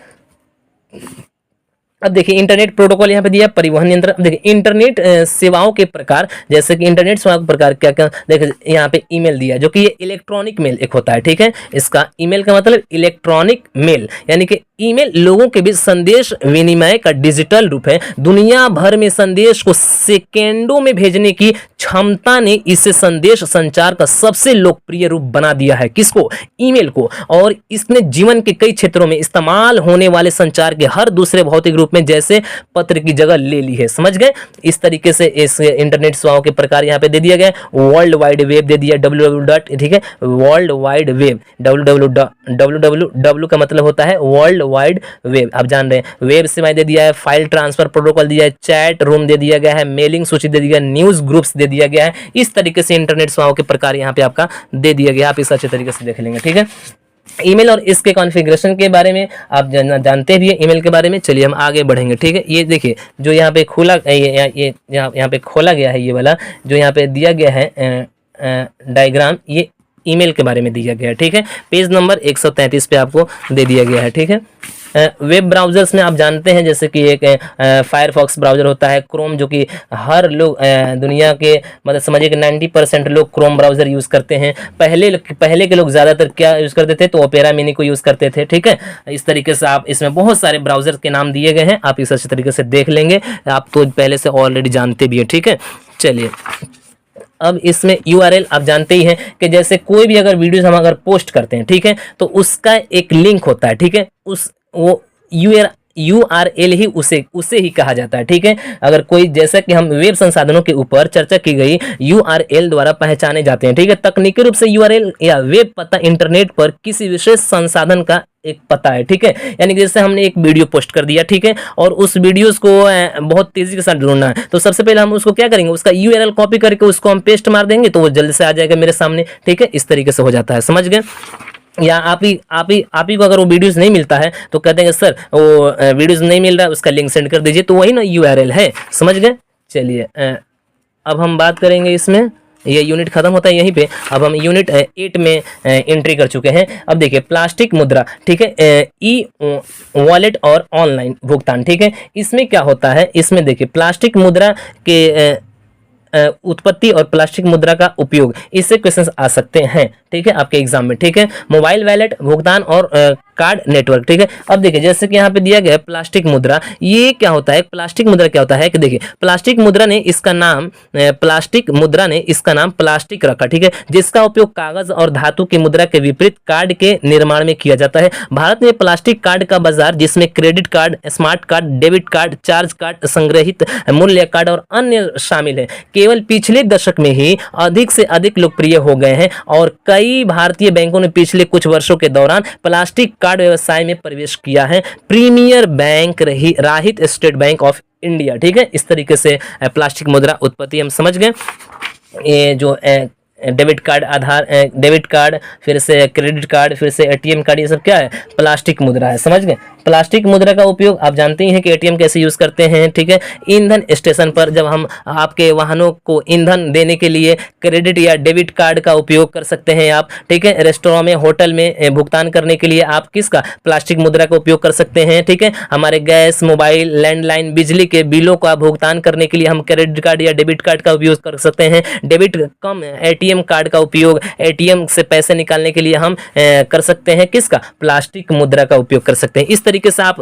अब देखिए इंटरनेट प्रोटोकॉल यहाँ पे दिया, परिवहन नियंत्रण। अब देखिए इंटरनेट सेवाओं के प्रकार, जैसे कि इंटरनेट सेवाओं के प्रकार क्या क्या, देखिए यहाँ पे ईमेल दिया, जो कि ये इलेक्ट्रॉनिक मेल एक होता है, ठीक है। इसका ईमेल का मतलब इलेक्ट्रॉनिक मेल, यानी कि ईमेल लोगों के बीच संदेश विनिमय का डिजिटल रूप है। दुनिया भर में संदेश को सेकेंडों में भेजने की क्षमता ने इसे संदेश संचार का सबसे लोकप्रिय रूप बना दिया है। किसको, ईमेल को। और इसने जीवन के कई क्षेत्रों में इस्तेमाल होने वाले संचार के हर दूसरे भौतिक रूप में जैसे पत्र की जगह ले ली है, समझ गए। इस तरीके से इस इंटरनेट सेवाओं के प्रकार यहाँ पे दे दिया गया। वर्ल्ड वाइड वेब दे दिया, www, ठीक है। वर्ल्ड वाइड वेब, www का मतलब होता है वर्ल्ड वाइड वेब, आप जान रहे हैं। वेब सेवाएं दे दिया है, फाइल ट्रांसफर प्रोटोकॉल दिया है, चैट रूम दे दिया गया है, मेलिंग सूची दे दिया गया, न्यूज ग्रुप्स दे दिया गया है। इस तरीके से इंटरनेट सेवाओं के प्रकार यहाँ पे आपका दे दिया गया, आप इस अच्छे तरीके से देख लेंगे, ठीक है। ईमेल और इसके कॉन्फ़िगरेशन के बारे में आप जानते भी हैं ईमेल के बारे में। चलिए हम आगे बढ़ेंगे, ठीक है। ये देखिए जो यहाँ पे खोला, ये यहाँ पे खोला गया है, ये वाला जो यहाँ पे दिया गया है डायग्राम, ये ईमेल के बारे में दिया गया है, ठीक है। पेज नंबर 133 पे आपको दे दिया गया है, ठीक है। वेब ब्राउज़र्स में आप जानते हैं जैसे कि एक फायरफॉक्स ब्राउज़र होता है, क्रोम, जो कि हर लोग दुनिया के मतलब समझिए कि 90% लोग क्रोम ब्राउज़र यूज़ करते हैं। पहले के लोग ज़्यादातर क्या यूज़ करते थे, तो ओपेरा मिनी को यूज़ करते थे, ठीक है। इस तरीके से आप इसमें बहुत सारे ब्राउज़र के नाम दिए गए हैं, आप इस अच्छे तरीके से देख लेंगे, आप तो पहले से ऑलरेडी जानते भी हैं, ठीक है। चलिए अब इसमें URL आप जानते ही हैं कि जैसे कोई भी अगर वीडियोस हम अगर पोस्ट करते हैं, ठीक है, तो उसका एक लिंक होता है, ठीक है। वो URL ही उसे ही कहा जाता है, ठीक है। अगर कोई, जैसा कि हम वेब संसाधनों के ऊपर चर्चा की गई, URL द्वारा पहचाने जाते हैं, ठीक है। तकनीकी रूप से URL या वेब पता इंटरनेट पर किसी विशेष संसाधन का एक पता है, ठीक है। यानी कि जैसे हमने एक वीडियो पोस्ट कर दिया, ठीक है, और उस वीडियोस को बहुत तेजी के साथ ढूंढना है, तो सबसे पहले हम उसको क्या करेंगे, उसका URL कॉपी करके उसको हम पेस्ट मार देंगे, तो वो जल्दी से आ जाएगा मेरे सामने, ठीक है। इस तरीके से हो जाता है, समझ गए। या आप ही को अगर वो वीडियोस नहीं मिलता है तो कहते हैं सर वो वीडियोस नहीं मिल रहा है, उसका लिंक सेंड कर दीजिए, तो वही ना URL है, समझ गए। चलिए अब हम बात करेंगे इसमें, ये यूनिट खत्म होता है यहीं पे। अब हम यूनिट 8 में एंट्री कर चुके हैं। अब देखिए प्लास्टिक मुद्रा, ठीक है, ई वॉलेट और ऑनलाइन भुगतान, ठीक है। इसमें क्या होता है, इसमें देखिए प्लास्टिक मुद्रा के उत्पत्ति और प्लास्टिक मुद्रा का उपयोग, इससे क्वेश्चंस आ सकते हैं, ठीक है, आपके एग्जाम में, ठीक है। मोबाइल वॉलेट, भुगतान और कार्ड नेटवर्क, ठीक है। अब देखिए जैसे कि यहाँ पे दिया गया है प्लास्टिक मुद्रा, ये क्या होता है, प्लास्टिक मुद्रा क्या होता है कि देखिए प्लास्टिक मुद्रा ने इसका नाम प्लास्टिक रखा, ठीक है, जिसका उपयोग कागज और धातु की मुद्रा के विपरीत कार्ड के निर्माण में किया जाता है। भारत में प्लास्टिक कार्ड का बाजार, जिसमें credit card, smart card, debit card, charge card, संग्रहित मूल्य कार्ड और अन्य शामिल है, केवल पिछले दशक में ही अधिक से अधिक लोकप्रिय हो गए हैं और कई भारतीय बैंकों ने पिछले कुछ वर्षों के दौरान प्लास्टिक कार्ड व्यवसाय में प्रवेश किया है। प्रीमियर बैंक राहित स्टेट बैंक ऑफ इंडिया, ठीक है। इस तरीके से प्लास्टिक मुद्रा उत्पत्ति हम समझ गए। ये जो डेबिट कार्ड, डेबिट कार्ड, फिर से क्रेडिट कार्ड, फिर से एटीएम कार्ड, ये सब क्या है, प्लास्टिक मुद्रा है, समझ गए। प्लास्टिक मुद्रा का उपयोग आप जानते ही हैं कि एटीएम कैसे यूज करते हैं, ठीक है। ईंधन स्टेशन पर जब हम आपके वाहनों को ईंधन देने के लिए क्रेडिट या डेबिट कार्ड का उपयोग कर सकते हैं आप, ठीक है। रेस्टोरेंट में, होटल में भुगतान करने के लिए आप किसका, प्लास्टिक मुद्रा का उपयोग कर सकते हैं, ठीक है। हमारे गैस, मोबाइल, लैंडलाइन, बिजली के बिलों का भुगतान करने के लिए हम क्रेडिट कार्ड या डेबिट कार्ड का उपयोग कर सकते हैं। डेबिट कम एटीएम कार्ड का उपयोग एटीएम से पैसे निकालने के लिए हम कर सकते हैं, किसका, प्लास्टिक मुद्रा का उपयोग कर सकते हैं। इस तरीके से आप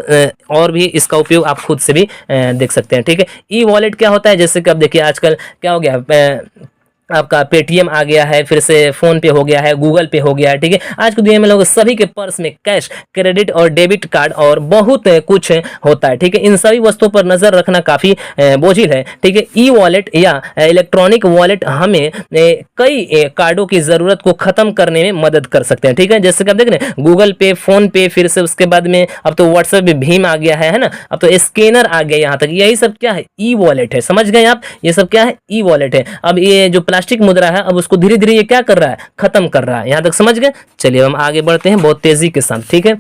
और भी इसका उपयोग आप खुद से भी देख सकते हैं, ठीक है। ई वॉलेट क्या होता है, जैसे कि आप देखिए आजकल क्या हो गया, आपका पेटीएम आ गया है, फिर से फोन पे हो गया है, गूगल पे हो गया है, ठीक है। आज की दुनिया में लोग सभी के पर्स में कैश, क्रेडिट और डेबिट कार्ड और बहुत कुछ होता है, ठीक है। इन सभी वस्तुओं पर नजर रखना काफी बोझिल है, ठीक है। ई वॉलेट या इलेक्ट्रॉनिक वॉलेट हमें कई कार्डों की जरूरत को खत्म करने में मदद कर सकते हैं, ठीक है। जैसे कि आप देख रहे हैं गूगल पे, फोन पे, फिर से उसके बाद में अब तो व्हाट्सएप में भीम आ गया है ना, अब तो स्कैनर आ गया यहाँ तक, यही सब क्या है, ई वॉलेट है, समझ गए आप, ये सब क्या है, ई वॉलेट है। अब ये जो प्लास्टिक मुद्रा है, अब उसको धीरे धीरे ये क्या कर रहा है, खत्म कर रहा है, यहां तक समझ गए। चलिए हम आगे बढ़ते हैं बहुत तेजी के साथ, ठीक है।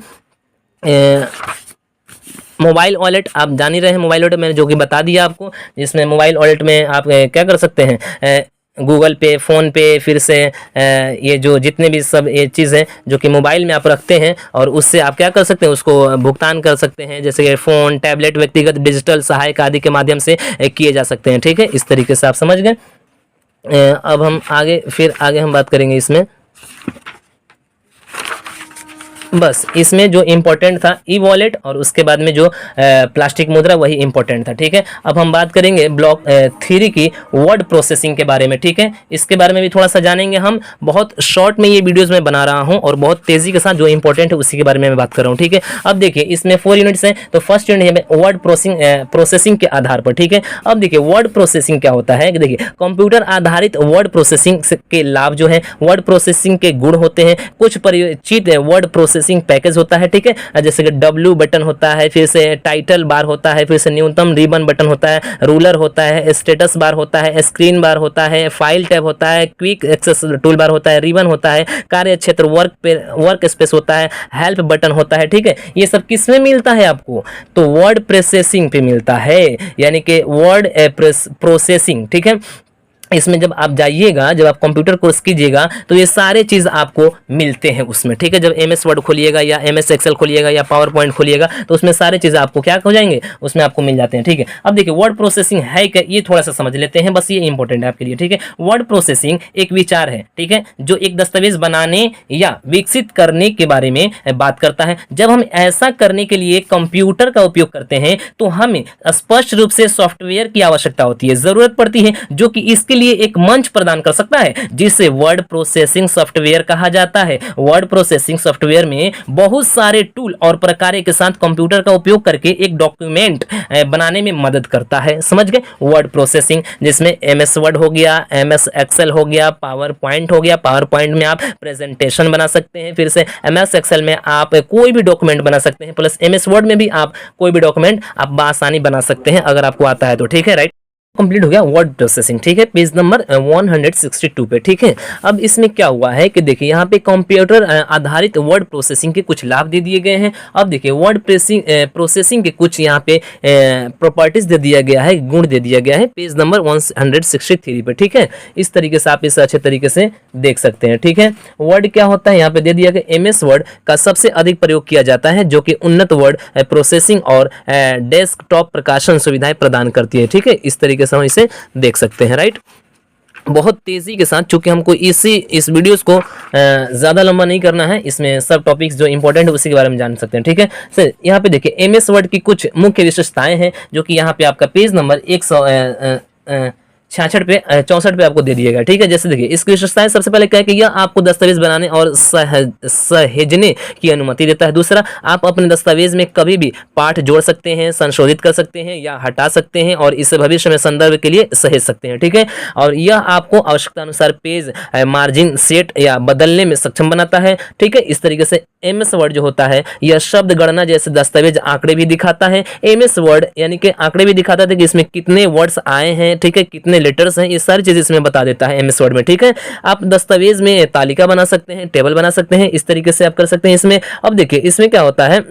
मोबाइल वॉलेट आप जान ही रहे हैं, मोबाइल वॉलेट मैंने जो कि बता दिया आपको, जिसमें मोबाइल वॉलेट में आप क्या कर सकते हैं, गूगल पे, फ़ोन पे, फिर से ये जो जितने भी सब ये चीज़ें जो कि मोबाइल में आप रखते हैं और उससे आप क्या कर सकते हैं, उसको भुगतान कर सकते हैं, जैसे कि फ़ोन, टैबलेट, व्यक्तिगत डिजिटल सहायक आदि के माध्यम से किए जा सकते हैं, ठीक है। इस तरीके से आप समझ गए। अब हम आगे हम बात करेंगे इसमें, बस इसमें जो इम्पोर्टेंट था ई वॉलेट और उसके बाद में जो प्लास्टिक मुद्रा, वही इम्पोर्टेंट था, ठीक है। अब हम बात करेंगे ब्लॉक 3 की वर्ड प्रोसेसिंग के बारे में, ठीक है। इसके बारे में भी थोड़ा सा जानेंगे हम, बहुत शॉर्ट में ये वीडियोस में बना रहा हूं और बहुत तेजी के साथ जो इंपॉर्टेंट है उसी के बारे में मैं बात कर रहा हूं, ठीक है। अब देखिए इसमें 4 यूनिट्स हैं, तो फर्स्ट यूनिट है वर्ड प्रोसेसिंग के आधार पर, ठीक है। अब देखिए वर्ड प्रोसेसिंग क्या होता है, देखिए कंप्यूटर आधारित वर्ड प्रोसेसिंग के लाभ जो है, वर्ड प्रोसेसिंग के गुण होते हैं, कुछ परिचित वर्ड प्रोसेसिंग पैकेज होता है, ठीक है। जैसे कि W बटन होता है, फिर से टाइटल बार होता है, फिर से न्यूनतम रिबन बटन होता है, रूलर होता है, स्टेटस बार होता है, स्क्रीन बार होता है, फाइल टैब होता है, क्विक एक्सेस टूल बार होता है, रिबन होता है, कार्य क्षेत्र वर्क स्पेस होता है, हेल्प बटन होता है, ठीक है। ये सब किस में मिलता है आपको, तो वर्ड प्रोसेसिंग पे मिलता है, यानी कि वर्ड प्रोसेसिंग, ठीक है। इसमें जब आप जाइएगा, जब आप कंप्यूटर कोर्स कीजिएगा तो ये सारे चीज़ आपको मिलते हैं उसमें, ठीक है। जब MS वर्ड खोलिएगा या MS एक्सेल खोलिएगा या पावर पॉइंट खोलिएगा तो उसमें सारे चीज़ आपको क्या हो जाएंगे, उसमें आपको मिल जाते हैं, ठीक है। अब देखिए वर्ड प्रोसेसिंग है क्या, ये थोड़ा सा समझ लेते हैं, बस ये इंपॉर्टेंट है आपके लिए, ठीक है। वर्ड प्रोसेसिंग एक विचार है, ठीक है, जो एक दस्तावेज बनाने या विकसित करने के बारे में बात करता है। जब हम ऐसा करने के लिए कंप्यूटर का उपयोग करते हैं तो हमें स्पष्ट रूप से सॉफ्टवेयर की आवश्यकता होती है, जरूरत पड़ती है, जो कि इसके लिए एक मंच प्रदान कर सकता है, जिसे वर्ड प्रोसेसिंग सॉफ्टवेयर कहा जाता है। वर्ड प्रोसेसिंग सॉफ्टवेयर में बहुत सारे टूल और प्रकार्य के साथ कंप्यूटर का उपयोग करके एक डॉक्यूमेंट बनाने में मदद करता है, समझ गए। वर्ड प्रोसेसिंग जिसमें MS वर्ड हो गया, MS एक्सेल हो गया, पावर पॉइंट हो गया, पावर पॉइंट में आप प्रेजेंटेशन बना सकते हैं, फिर से MS एक्सेल में आप कोई भी डॉक्यूमेंट बना सकते हैं, प्लस MS वर्ड में भी आप कोई भी डॉक्यूमेंट आप बआसानी बना सकते हैं अगर आपको आता है तो, ठीक है, राइट। कंप्लीट हो गया वर्ड प्रोसेसिंग, ठीक है, पेज नंबर 162 पे, ठीक है। अब इसमें क्या हुआ है कि देखिए यहाँ पे कंप्यूटर आधारित वर्ड प्रोसेसिंग के कुछ लाभ दे दिए गए हैं। अब देखिए वर्ड प्रोसेसिंग के कुछ यहाँ पे प्रॉपर्टीज दे दिया गया है, गुण दे दिया गया है, पेज नंबर 163 पे, ठीक है। इस तरीके से आप इसे अच्छे तरीके से देख सकते हैं, ठीक है। वर्ड क्या होता है यहाँ पे दे दिया गया, MS वर्ड का सबसे अधिक प्रयोग किया जाता है, जो कि उन्नत वर्ड प्रोसेसिंग और डेस्कटॉप प्रकाशन सुविधाएं प्रदान करती है, ठीक है। इस तरीके से हम इसे देख सकते हैं, राइट। बहुत तेज़ी के साथ, चूँकि हमको इस वीडियोज़ को ज़्यादा लंबा नहीं करना है, इसमें सब टॉपिक्स जो इंपॉर्टेंट है उसी के बारे में जान सकते हैं, ठीक है सर। यहाँ पे देखिए एमएस वर्ड की कुछ मुख्य विशेषताएं हैं जो कि यहाँ पे आपका पेज नंबर 166 पे 64 पे आपको दे दिया गया, ठीक है। जैसे देखिए इसकी विशेषताएं, सबसे पहले क्या है कि यह आपको दस्तावेज बनाने और सहेजने की अनुमति देता है। दूसरा, आप अपने दस्तावेज में कभी भी पाठ जोड़ सकते हैं, संशोधित कर सकते हैं या हटा सकते हैं और इसे भविष्य में संदर्भ के लिए सहेज सकते हैं, ठीक है। और यह आपको आवश्यकता अनुसार पेज मार्जिन सेट या बदलने में सक्षम बनाता है, ठीक है। इस तरीके से एमएस वर्ड जो होता है यह शब्द गणना जैसे दस्तावेज आंकड़े भी दिखाता है। एमएस वर्ड यानी कि आंकड़े भी दिखाता है कि इसमें कितने वर्ड्स आए हैं, ठीक है, कितने लेटर्स हैं, ये सारी चीजें इसमें बता देता है एमएस वर्ड में, ठीक है। आप दस्तावेज में तालिका बना सकते हैं, टेबल बना सकते हैं, इस तरीके से आप कर सकते हैं इसमें। अब देखिए इसमें क्या होता है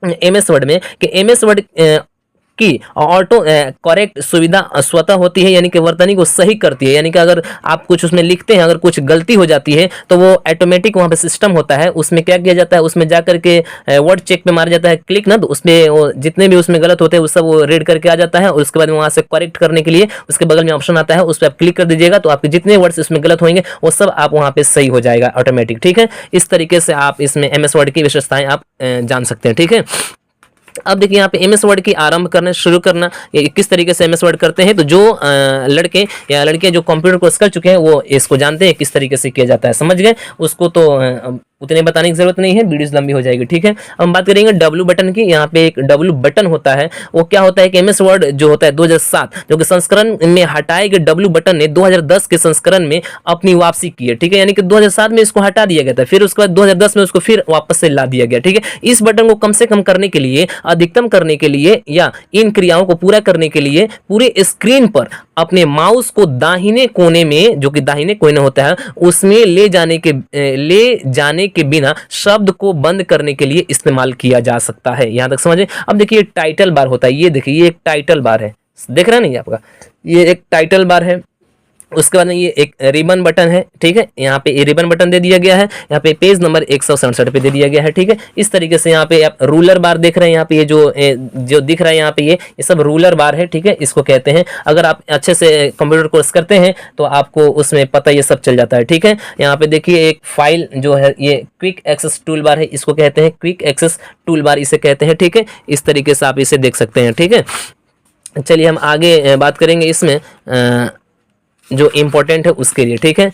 एमएस वर्ड में कि एमएस वर्ड की ऑटो करेक्ट सुविधा स्वतः होती है, यानी कि वर्तनी को सही करती है। यानी कि अगर आप कुछ उसमें लिखते हैं, अगर कुछ गलती हो जाती है तो वो ऑटोमेटिक वहाँ पे सिस्टम होता है, उसमें क्या किया जाता है, उसमें जा करके वर्ड चेक पे मारा जाता है क्लिक ना, तो उसमें जितने भी उसमें गलत होते हैं वो सब वो रीड करके आ जाता है और उसके बाद वहाँ से करेक्ट करने के लिए उसके बगल में ऑप्शन आता है, उस पर आप क्लिक कर दीजिएगा तो आपके जितने वर्ड्स इसमें गलत होंगे वो सब आप वहाँ पे सही हो जाएगा ऑटोमेटिक, ठीक है। इस तरीके से आप इसमें एमएस वर्ड की विशेषताएं आप जान सकते हैं, ठीक है। अब देखिए यहाँ पे एमएस वर्ड की आरंभ करना शुरू करना, ये किस तरीके से एमएस वर्ड करते हैं, तो जो लड़के या लड़कियां जो कंप्यूटर कोर्स कर चुके हैं वो इसको जानते हैं किस तरीके से किया जाता है, समझ गए। उसको तो उतने बताने की जरूरत नहीं है, वीडियोस लंबी हो जाएगी, ठीक है। अब हम बात करेंगे डब्ल्यू बटन की। यहाँ पे एक डब्ल्यू बटन होता है, वो क्या होता है कि एमएस वर्ड जो होता है 2007 जो कि संस्करण में हटाए गए डब्ल्यू बटन ने 2010 के संस्करण में अपनी वापसी की है, ठीक है। यानी कि 2007 में इसको हटा दिया गया था, फिर उसके बाद 2010 में उसको फिर वापस से ला दिया गया, ठीक है। इस बटन को कम से कम करने के लिए, अधिकतम करने के लिए या इन क्रियाओं को पूरा करने के लिए पूरे स्क्रीन पर अपने माउस को दाहिने कोने में, जो कि दाहिने कोने होता है, उसमें ले जाने के बिना शब्द को बंद करने के लिए इस्तेमाल किया जा सकता है। यहां तक समझे। अब देखिए टाइटल बार होता है, ये देखिए ये एक टाइटल बार है, देख रहा नहीं आपका, ये एक टाइटल बार है। उसके बाद में ये एक रिबन बटन है, ठीक है। यहाँ पे ये रिबन बटन दे दिया गया है, यहाँ पे पेज नंबर 167 पे दे दिया गया है, ठीक है। इस तरीके से यहाँ पे आप रूलर बार देख रहे हैं, यहाँ पे ये जो दिख रहा है यहाँ पे ये सब रूलर बार है, ठीक है, इसको कहते हैं। अगर आप अच्छे से कंप्यूटर कोर्स करते हैं तो आपको उसमें पता ये सब चल जाता है, ठीक है। यहाँ पे देखिए एक फाइल जो है ये क्विक एक्सेस टूल बार है, इसको कहते हैं क्विक एक्सेस टूल बार इसे कहते हैं, ठीक है। इस तरीके से आप इसे देख सकते हैं, ठीक है। चलिए हम आगे बात करेंगे इसमें जो इम्पोर्टेंट है उसके लिए, ठीक है।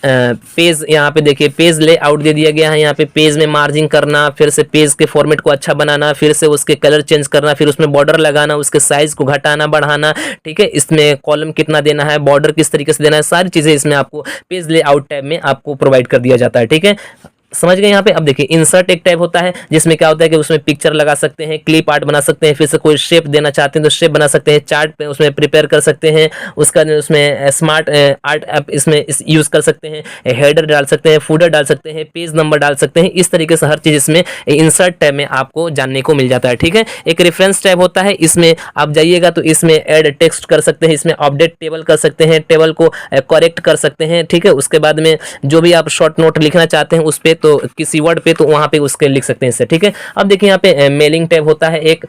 पेज, यहाँ पे देखिए पेज लेआउट दे दिया गया है। यहाँ पे पेज में मार्जिन करना, फिर से पेज के फॉर्मेट को अच्छा बनाना, फिर से उसके कलर चेंज करना, फिर उसमें बॉर्डर लगाना, उसके साइज को घटाना बढ़ाना, ठीक है। इसमें कॉलम कितना देना है, बॉर्डर किस तरीके से देना है, सारी चीज़ें इसमें आपको पेज लेआउट टैब में आपको प्रोवाइड कर दिया जाता है, ठीक है। समझ गए। यहाँ पे अब देखिए इंसर्ट एक टैब होता है जिसमें क्या होता है कि उसमें पिक्चर लगा सकते हैं, क्लिप आर्ट बना सकते हैं, फिर से कोई शेप देना चाहते हैं तो शेप बना सकते हैं, चार्ट पे उसमें प्रिपेयर कर सकते हैं, उसका उसमें स्मार्ट आर्ट ऐप इसमें यूज़ कर सकते हैं, हेडर डाल सकते हैं, फूडर डाल सकते हैं, पेज नंबर डाल सकते हैं। इस तरीके से हर चीज़ इसमें इंसर्ट टैब में आपको जानने को मिल जाता है, ठीक है। एक रेफरेंस टैब होता है, इसमें आप जाइएगा तो इसमें ऐड टेक्स्ट कर सकते हैं, इसमें अपडेट टेबल कर सकते हैं, टेबल को करेक्ट कर सकते हैं, ठीक है। उसके बाद में जो भी आप शॉर्ट नोट लिखना चाहते हैं उस पर, तो किसी वर्ड पे, तो वहां पे उसके लिख सकते हैं इससे, ठीक है। अब देखिए यहाँ पे मेलिंग टैब होता है एक,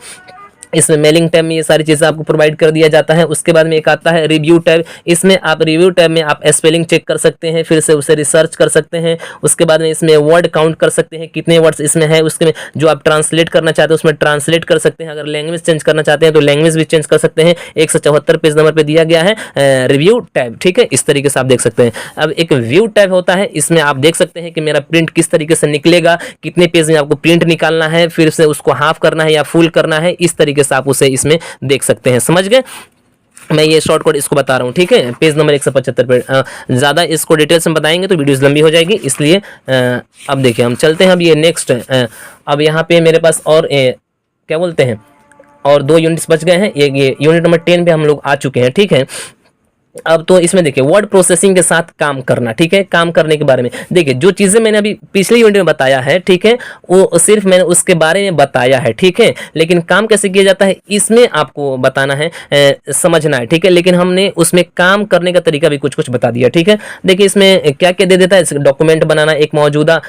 इसमें मेलिंग टैब में ये सारी चीज़ें आपको प्रोवाइड कर दिया जाता है। उसके बाद में एक आता है रिव्यू टैब, इसमें आप रिव्यू टैब में आप स्पेलिंग चेक कर सकते हैं, फिर से उसे रिसर्च कर सकते हैं। उसके बाद में इसमें वर्ड काउंट कर सकते हैं कितने वर्ड्स इसमें है, उसके में जो आप ट्रांसलेट करना चाहते हैं उसमें ट्रांसलेट कर सकते हैं। अगर लैंग्वेज चेंज करना चाहते हैं तो लैंग्वेज भी चेंज कर सकते हैं। 174 पेज नंबर पर दिया गया है रिव्यू टैब, ठीक है। इस तरीके से आप देख सकते हैं। अब एक व्यू टैब होता है, इसमें आप देख सकते हैं कि मेरा प्रिंट किस तरीके से निकलेगा, कितने पेज में आपको प्रिंट निकालना है, फिर से उसको हाफ करना है या फुल करना है, इस तरीके से आप उसे इसमें देख सकते हैं, समझ गए। मैं ये शॉर्टकट इसको बता रहा हूँ, ठीक है। पेज नंबर 175 पे ज़्यादा इसको डिटेल्स में बताएंगे तो वीडियोस लंबी हो जाएगी, इसलिए अब देखिए हम चलते हैं। अब ये नेक्स्ट अब यहाँ पे मेरे पास और क्या बोलते हैं, और 2 यूनिट्स बच गए हैं। ये यूनिट नंबर 10 पे हम लोग आ चुके हैं, ठीक है। अब तो इसमें देखिए वर्ड प्रोसेसिंग के साथ काम करना, ठीक है। काम करने के बारे में देखिए जो चीज़ें मैंने अभी पिछले यूनिट में बताया है, ठीक है, वो सिर्फ मैंने उसके बारे में बताया है, ठीक है। लेकिन काम कैसे किया जाता है इसमें आपको बताना है, समझना है, ठीक है। लेकिन हमने उसमें काम करने का तरीका भी कुछ कुछ बता दिया, ठीक है। देखिए इसमें क्या क्या दे देता है, डॉक्यूमेंट बनाना, एक मौजूदा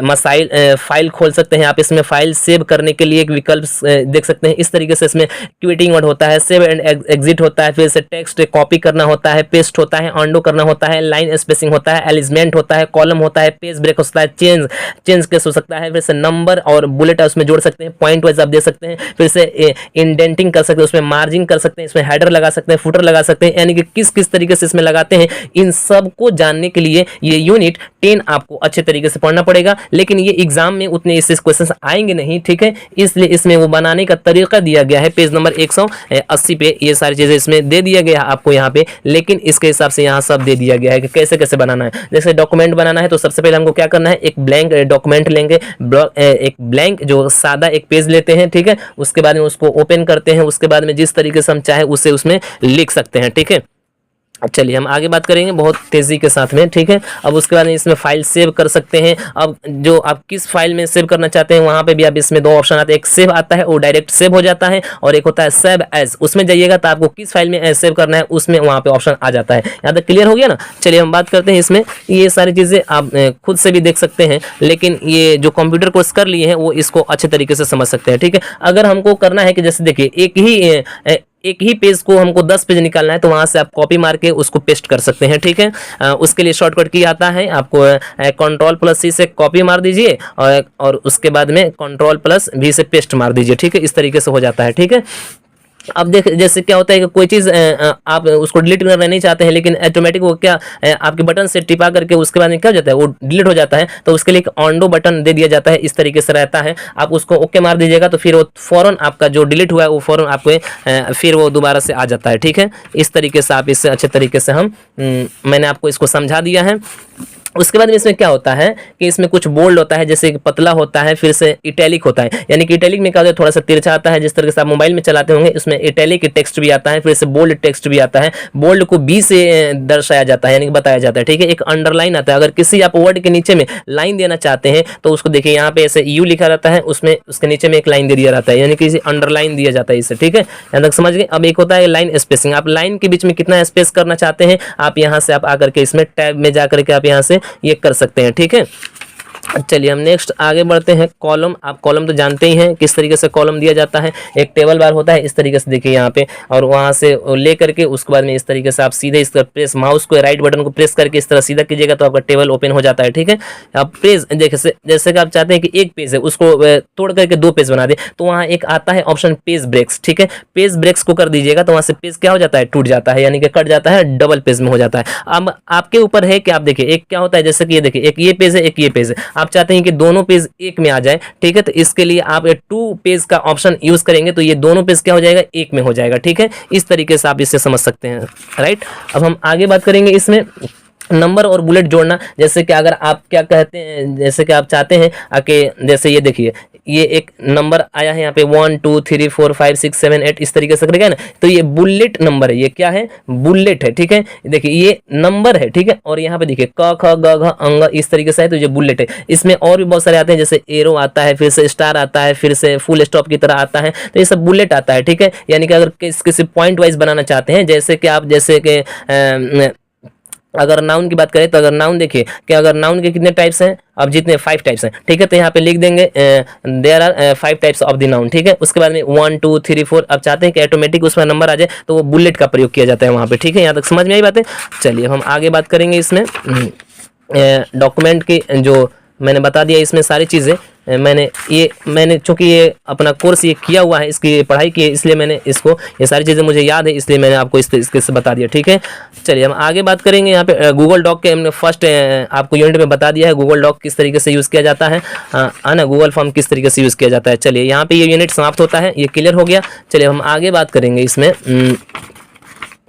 मसाइल फाइल खोल सकते हैं आप, इसमें फाइल सेव करने के लिए एक विकल्प देख सकते हैं। इस तरीके से इसमें क्विटिंग वर्ड होता है, सेव एंड एग्जिट होता है, फिर से टेक्स्ट कॉपी करना होता है, है, पेस्ट होता है, ऑन्डो करना होता है, लाइन स्पेसिंग होता है, एलिजमेंट होता है, कॉलम होता है, पेज ब्रेक होता है, चेंज केस हो सकता है, फिर से नंबर और बुलेट उसमें जोड़ सकते हैं, पॉइंट वाइज आप दे सकते हैं, फिर से इंडेंटिंग कर सकते हैं, उसमें मार्जिन कर सकते हैं, इसमें हेडर लगा सकते हैं, फुटर लगा सकते हैं, यानी कि किस किस तरीके से इसमें लगाते हैं, इन सब को जानने के लिए ये यूनिट 10 आपको अच्छे तरीके से पढ़ना पड़ेगा। लेकिन ये एग्जाम में उतने इससे क्वेश्चंस आएंगे नहीं, ठीक है, इसलिए इसमें वो बनाने का तरीका दिया गया है पेज नंबर 180 पे, ये सारी चीजें इसमें दे दिया गया है आपको यहाँ पे, लेकिन इसके हिसाब से यहाँ सब दे दिया गया है कि कैसे कैसे बनाना है। जैसे डॉक्यूमेंट बनाना है तो सबसे पहले हमको क्या करना है, एक ब्लैंक डॉक्यूमेंट लेंगे, एक ब्लैंक जो सादा एक पेज लेते हैं, ठीक है, उसके बाद में उसको ओपन करते हैं, उसके बाद में जिस तरीके से हम चाहे उसे उसमें लिख सकते हैं, ठीक है। चलिए हम आगे बात करेंगे बहुत तेजी के साथ में, ठीक है। अब उसके बाद में इसमें फाइल सेव कर सकते हैं। अब जो आप किस फाइल में सेव करना चाहते हैं वहां पे भी आप इसमें 2 ऑप्शन आते हैं, एक सेव आता है वो डायरेक्ट सेव हो जाता है, और एक होता है सेव एज, उसमें जाइएगा तो आपको किस फाइल में सेव करना है उसमें वहां पे ऑप्शन आ जाता है। यहाँ तक क्लियर हो गया ना। चलिए हम बात करते हैं इसमें, ये सारी चीजें आप खुद से भी देख सकते हैं, लेकिन ये जो कंप्यूटर कोर्स कर लिए हैं वो इसको अच्छे तरीके से समझ सकते हैं, ठीक है। अगर हमको करना है कि जैसे देखिए एक ही पेज को हमको 10 पेज निकालना है तो वहां से आप कॉपी मार के उसको पेस्ट कर सकते हैं, ठीक है। उसके लिए शॉर्टकट की आता है, आपको Ctrl+C से कॉपी मार दीजिए और उसके बाद में Ctrl+V से पेस्ट मार दीजिए, ठीक है। इस तरीके से हो जाता है, ठीक है। अब देख जैसे क्या होता है कि कोई चीज़ आप उसको डिलीट करना नहीं चाहते हैं, लेकिन ऑटोमेटिक वो क्या आपके बटन से टिपा करके उसके बाद में क्या हो जाता है वो डिलीट हो जाता है, तो उसके लिए एक ऑन्डो बटन दे दिया जाता है, इस तरीके से रहता है। आप उसको ओके मार दीजिएगा तो फिर वो फ़ौरन आपका जो डिलीट हुआ है वो फ़ौरन आपको फिर वो दोबारा से आ जाता है, ठीक है। इस तरीके से आप इससे अच्छे तरीके से मैंने आपको इसको समझा दिया है। उसके बाद में इसमें क्या होता है कि इसमें कुछ बोल्ड होता है, जैसे पतला होता है, फिर से इटैलिक होता है, यानी कि इटैलिक में क्या होता है थोड़ा सा तिरछा आता है, जिस तरह से आप मोबाइल में चलाते होंगे उसमें इटैलिक टेक्स्ट भी आता है, फिर से बोल्ड टेक्स्ट भी आता है। बोल्ड को बी से दर्शाया जाता है, यानी कि बताया जाता है, ठीक है। एक अंडरलाइन आता है, अगर किसी आप वर्ड के नीचे में लाइन देना चाहते हैं तो उसको देखिए यहाँ पे ऐसे यू लिखा रहता है, उसमें उसके नीचे में एक लाइन दे दिया रहता है, यानी कि इसे अंडरलाइन दिया जाता है इससे, ठीक है। यहाँ तक समझ गए। अब एक होता है लाइन स्पेसिंग, आप लाइन के बीच में कितना स्पेस करना चाहते हैं आप यहाँ से आप आकर के इसमें टैब में जाकर के आप यहाँ से ये कर सकते हैं, ठीक है। चलिए हम नेक्स्ट आगे बढ़ते हैं। कॉलम, आप कॉलम तो जानते ही हैं किस तरीके से कॉलम दिया जाता है। एक टेबल बार होता है इस तरीके से, देखिए यहाँ पे, और वहाँ से ले करके उसके बाद में इस तरीके से आप सीधे इस तरह प्रेस माउस को राइट बटन को प्रेस करके इस तरह सीधा कीजिएगा तो आपका टेबल ओपन हो जाता है, ठीक है। आप पेज देखिए जैसे कि आप चाहते हैं कि एक पेज है उसको तोड़ करके 2 पेज बना दे, तो वहाँ एक आता है ऑप्शन पेज ब्रेक्स, ठीक है। पेज ब्रेक्स को कर दीजिएगा तो वहाँ से पेज क्या हो जाता है, टूट जाता है, यानी कि कट जाता है, डबल पेज में हो जाता है। अब आपके ऊपर है कि आप देखिए एक क्या होता है, जैसे कि ये देखिए एक ये पेज है एक ये पेज है, आप चाहते हैं कि दोनों पेज एक में आ जाए, ठीक है, तो इसके लिए आप 2 पेज का ऑप्शन यूज करेंगे तो ये दोनों पेज क्या हो जाएगा, एक में हो जाएगा, ठीक है। इस तरीके से आप इसे समझ सकते हैं, राइट। अब हम आगे बात करेंगे इसमें नंबर और बुलेट जोड़ना। जैसे कि अगर आप क्या कहते हैं, जैसे कि आप चाहते हैं कि जैसे ये देखिए ये एक नंबर आया है यहाँ पे 1 2 3 4 5 6 7 8 इस तरीके से करेगा ना, तो ये बुलेट नंबर है, ये क्या है, बुलेट है, ठीक है। देखिए ये नंबर है, ठीक है, और यहाँ पे देखिए क ख ग घ अंग इस तरीके से है, तो ये बुलेट है। इसमें और भी बहुत सारे आते हैं, जैसे एरो आता है, फिर से स्टार आता है, फिर से फुल स्टॉप की तरह आता है, तो ये सब बुलेट आता है, ठीक है। यानी कि अगर किसी पॉइंट वाइज बनाना चाहते हैं, जैसे कि आप जैसे कि अगर नाउन की बात करें तो अगर नाउन देखिए कि अगर नाउन के कितने टाइप्स हैं, अब जितने 5 टाइप्स हैं, ठीक है, तो यहाँ पे लिख देंगे there are 5 types of the noun, ठीक है। उसके बाद में 1 2 3 4 अब चाहते हैं कि ऑटोमेटिक उसमें नंबर आ जाए तो वो बुलेट का प्रयोग किया जाता है वहाँ पे, ठीक है। यहाँ तक समझ में आई बातें। चलिए हम आगे बात करेंगे इसमें डॉक्यूमेंट की, जो मैंने बता दिया इसमें सारी चीज़ें मैंने चूँकि ये अपना कोर्स ये किया हुआ है, इसकी पढ़ाई की है, इसलिए मैंने इसको ये सारी चीज़ें मुझे याद है, इसलिए मैंने आपको इसके से बता दिया, ठीक है। चलिए हम आगे बात करेंगे। यहाँ पे गूगल डॉक के हमने फर्स्ट आपको यूनिट में बता दिया है गूगल डॉक किस तरीके से यूज़ किया जाता है ना, गूगल फॉर्म किस तरीके से यूज़ किया जाता है। चलिए यहाँ पर ये यूनिट समाप्त होता है, ये क्लियर हो गया। चलिए हम आगे बात करेंगे इसमें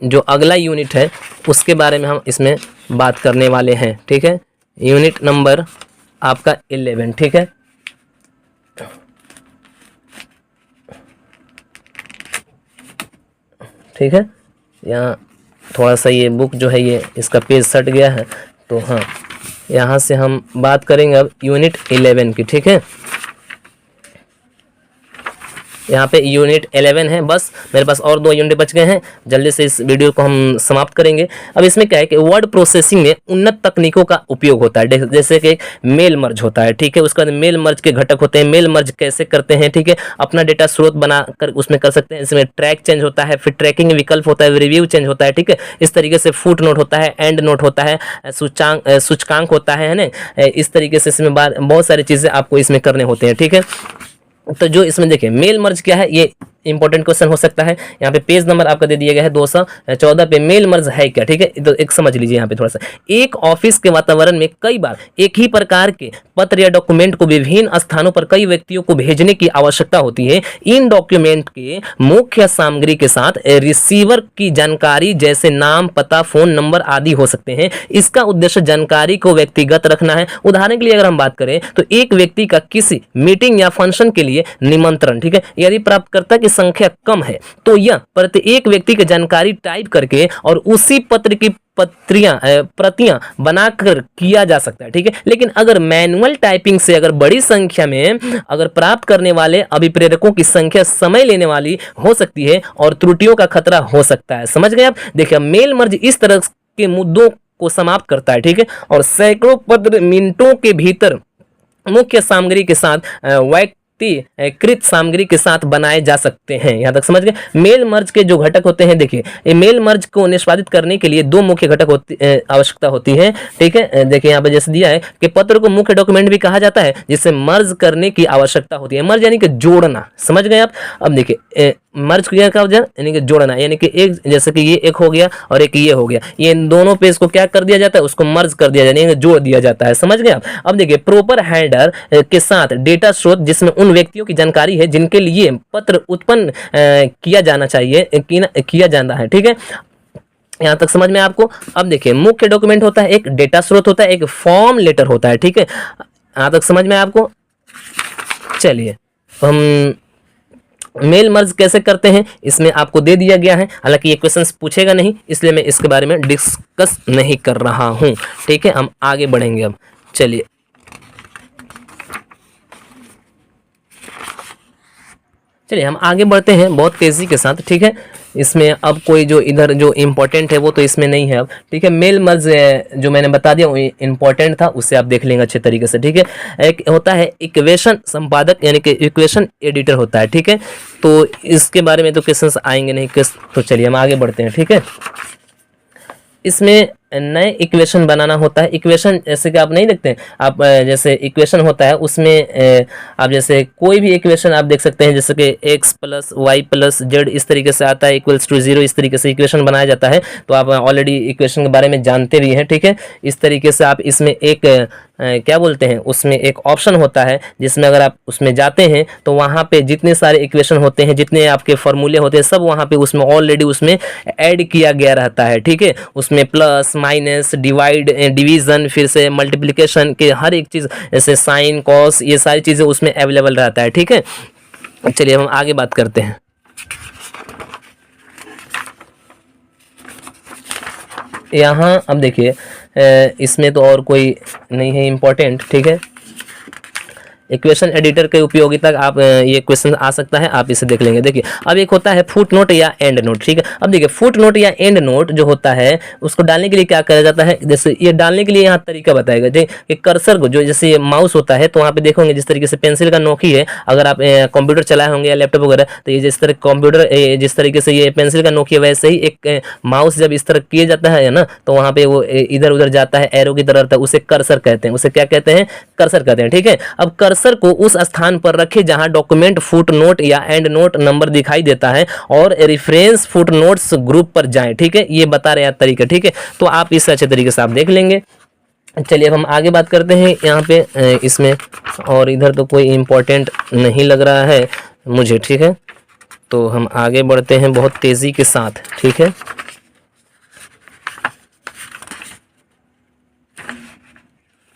जो अगला यूनिट है उसके बारे में हम इसमें बात करने वाले हैं, ठीक है। यूनिट नंबर आपका 11, ठीक है। ठीक है, यहाँ थोड़ा सा ये बुक जो है ये इसका पेज सट गया है, तो हाँ यहाँ से हम बात करेंगे अब यूनिट 11 की, ठीक है। यहाँ पे यूनिट 11 है। बस मेरे पास और 2 यूनिट बच गए हैं, जल्दी से इस वीडियो को हम समाप्त करेंगे। अब इसमें क्या है कि वर्ड प्रोसेसिंग में उन्नत तकनीकों का उपयोग होता है, जैसे कि मेल मर्ज होता है, ठीक है। उसके बाद मेल मर्ज के घटक होते हैं, मेल मर्ज कैसे करते हैं, ठीक है। अपना डेटा स्रोत बनाकर उसमें कर सकते हैं। इसमें ट्रैक चेंज होता है, फिर ट्रैकिंग विकल्प होता है, रिव्यू चेंज होता है, ठीक है। इस तरीके से फुट नोट होता है, एंड नोट होता है, सूचकांक होता है ना। इस तरीके से इसमें बहुत सारी चीजें आपको इसमें करने होते हैं, ठीक है। तो जो इसमें देखिए मेल मर्ज क्या है, ये इंपॉर्टेंट क्वेश्चन हो सकता है। यहाँ पे पेज नंबर आपका दे दिया गया है 214 पे, मेल मर्ज है क्या, ठीक है। तो एक समझ लीजिए यहाँ पे थोड़ा सा, एक ऑफिस के वातावरण में कई बार एक ही प्रकार के पत्र या डॉक्यूमेंट को विभिन्न स्थानों पर कई व्यक्तियों को भेजने की आवश्यकता होती है। इन डॉक्यूमेंट के मुख्य सामग्री के साथ रिसीवर की जानकारी जैसे नाम, पता, फोन नंबर आदि हो सकते हैं। इसका उद्देश्य जानकारी को व्यक्तिगत रखना है। उदाहरण के लिए अगर हम बात करें तो एक व्यक्ति का किसी मीटिंग या फंक्शन के लिए निमंत्रण, ठीक है, यदि प्राप्तकर्ता की संख्या कम है तो यह प्रत्येक व्यक्ति की जानकारी टाइप करके और उसी पत्र की प्रतियां बनाकर किया जा सकता है, ठीक है। लेकिन अगर मैनुअल टाइपिंग से अगर बड़ी संख्या में अगर प्राप्त करने वाले अभिप्रेरकों की संख्या समय लेने वाली हो सकती है और त्रुटियों का खतरा हो सकता है। समझ गए आप। देखिए मेल मर्ज इस तरह के मुद्दों को समाप्त करता है, ठीक है, और सैकड़ों पत्र मिनटों के भीतर मुख्य सामग्री के साथ कृत सामग्री के साथ बनाए जा सकते हैं। यहां तक समझ गए। मेल मर्ज के जो घटक होते हैं, देखिए ये मेल मर्ज को निष्पादित करने के लिए 2 मुख्य घटक आवश्यकता होती है, ठीक है। देखिए यहाँ पे जैसे दिया है कि पत्र को मुख्य डॉक्यूमेंट भी कहा जाता है, जिससे मर्ज करने की आवश्यकता होती है। मर्ज यानी कि जोड़ना, समझ गए आप। अब देखिए मर्ज किया क्या हो जाए, यानी कि जोड़ना, यानी कि एक जैसे कि ये एक हो गया और एक ये हो गया, ये दोनों पेज को क्या कर दिया जाता है, उसको मर्ज कर दिया जाता है, जोड़ दिया जाता है। समझ गए आप। अब देखिए प्रॉपर हेडर के साथ डेटा स्रोत जिसमें उन व्यक्तियों की जानकारी है जिनके लिए पत्र उत्पन्न किया जाना चाहिए, किया जाना है, ठीक है। यहां तक समझ में आपको। अब देखिए मुख्य डॉक्यूमेंट होता है, एक डेटा स्रोत होता है, एक फॉर्म लेटर होता है, ठीक है। यहां तक समझ में आपको। चलिए हम मेल मर्ज कैसे करते हैं इसमें आपको दे दिया गया है। हालांकि ये क्वेश्चंस पूछेगा नहीं, इसलिए मैं इसके बारे में डिस्कस नहीं कर रहा हूं, ठीक है। हम आगे बढ़ेंगे अब। चलिए हम आगे बढ़ते हैं बहुत तेजी के साथ, ठीक है। इसमें अब कोई जो इधर जो इम्पोर्टेंट है वो तो इसमें नहीं है अब, ठीक है। मेल मर्ज जो मैंने बता दिया वो इम्पोर्टेंट था, उससे आप देख लेंगे अच्छे तरीके से, ठीक है। एक होता है इक्वेशन संपादक, यानी कि इक्वेशन एडिटर होता है, ठीक है। तो इसके बारे में तो क्वेश्चंस आएंगे नहीं, तो चलिए हम आगे बढ़ते हैं, ठीक है। इसमें नए इक्वेशन बनाना होता है। इक्वेशन जैसे कि आप नहीं देखते हैं, आप जैसे इक्वेशन होता है उसमें आप जैसे कोई भी इक्वेशन आप देख सकते हैं, जैसे कि x plus y plus z इस तरीके से आता है इक्वल्स टू 0, इस तरीके से इक्वेशन बनाया जाता है। तो आप ऑलरेडी इक्वेशन के बारे में जानते भी हैं, ठीक है। इस तरीके से आप इसमें एक क्या बोलते हैं, उसमें एक ऑप्शन होता है जिसमें अगर आप उसमें जाते हैं तो वहाँ पे जितने सारे इक्वेशन होते हैं, जितने आपके फॉर्मूले होते हैं, सब वहाँ पे उसमें ऑलरेडी उसमें ऐड किया गया रहता है, ठीक है। उसमें प्लस माइनस डिवाइड डिवीजन फिर से मल्टीप्लिकेशन के हर एक चीज़, जैसे साइन कॉस, ये सारी चीज़ें उसमें अवेलेबल रहता है, ठीक है। चलिए हम आगे बात करते हैं। यहाँ अब देखिए इसमें तो और कोई नहीं है इम्पोर्टेंट, ठीक है। इक्वेशन एडिटर के उपयोगिता आप ये क्वेश्चन आ सकता है, आप इसे देख लेंगे। देखिए अब एक होता है फुट नोट या एंड नोट, ठीक है। अब देखिए फुट नोट या एंड नोट जो होता है उसको डालने के लिए क्या करा जाता है, जैसे ये डालने के लिए यहाँ तरीका बताएगा। देखिए कर्सर को जो जैसे ये माउस होता है तो वहाँ पे देखोगे जिस तरीके से पेंसिल का नोक ही है, अगर आप कंप्यूटर चलाए होंगे या लैपटॉप वगैरह, तो ये जिस तरह कंप्यूटर जिस तरीके से ये पेंसिल का नोक है, वैसे ही एक माउस जब इस तरह किया जाता है ना, तो वहाँ पे वो इधर उधर जाता है, एरो की तरह रहता है, उसे कर्सर कहते हैं। उसे क्या कहते हैं, कर्सर कहते हैं, ठीक है। अब कर्सर को उस स्थान पर रखें जहां डॉक्यूमेंट फुट नोट या एंड नोट नंबर दिखाई देता है और रेफरेंस फुट नोट्स ग्रुप पर जाएं, ठीक है। ये बता रहे हैं तरीका, ठीक है। तो आप इसे अच्छे तरीके से आप देख लेंगे। चलिए अब हम आगे बात करते हैं यहाँ पे इसमें, और इधर तो कोई इम्पोर्टेंट नहीं लग रहा है मुझे, ठीक है। तो हम आगे बढ़ते हैं बहुत तेजी के साथ, ठीक है।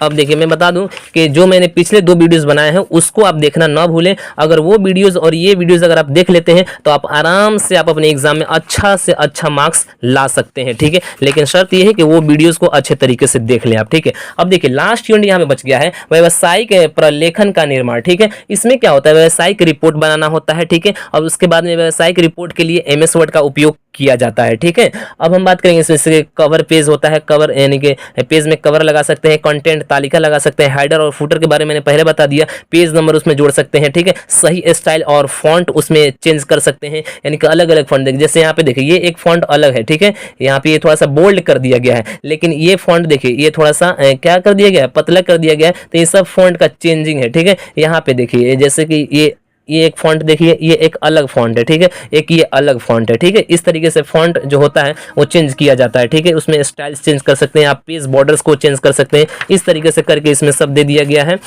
अब देखिए मैं बता दूं कि जो मैंने पिछले 2 वीडियोस बनाए हैं उसको आप देखना ना भूलें। अगर वो वीडियोस और ये वीडियोस अगर आप देख लेते हैं तो आप आराम से आप अपने एग्जाम में अच्छा से अच्छा मार्क्स ला सकते हैं, ठीक है। लेकिन शर्त ये है कि वो वीडियोस को अच्छे तरीके से देख लें आप, ठीक है। अब देखिए लास्ट यूनिट यहाँ में बच गया है व्यावसायिक प्रलेखन का निर्माण, ठीक है। इसमें क्या होता है, व्यावसायिक रिपोर्ट बनाना होता है, ठीक है। और उसके बाद में व्यावसायिक रिपोर्ट के लिए MS वर्ड का उपयोग किया जाता है, ठीक है। अब हम बात करेंगे इसमें से कवर पेज होता है, कवर यानी कि पेज में कवर लगा सकते हैं, कंटेंट तालिका लगा सकते हैं, हेडर और फुटर के बारे में मैंने पहले बता दिया, पेज नंबर उसमें जोड़ सकते हैं, ठीक है। सही स्टाइल और फॉन्ट उसमें चेंज कर सकते हैं, यानी कि अलग अलग फॉन्ट देखिए, जैसे यहाँ पे देखिए ये एक फॉन्ट अलग है, ठीक है। यहाँ पे ये थोड़ा सा बोल्ड कर दिया गया है, लेकिन ये फॉन्ट देखिए ये थोड़ा सा क्या कर दिया गया है, पतला कर दिया गया है। तो ये सब फॉन्ट का चेंजिंग है, ठीक है। यहाँ पे देखिए जैसे कि ये एक फॉन्ट देखिए, ये एक अलग फॉन्ट है, ठीक है। एक ये अलग फॉन्ट है, ठीक है। इस तरीके से फॉन्ट जो होता है वो चेंज किया जाता है, ठीक है। उसमें स्टाइल्स चेंज कर सकते हैं आप, पेज बॉर्डर्स को चेंज कर सकते हैं, इस तरीके से करके इसमें सब दे दिया गया है।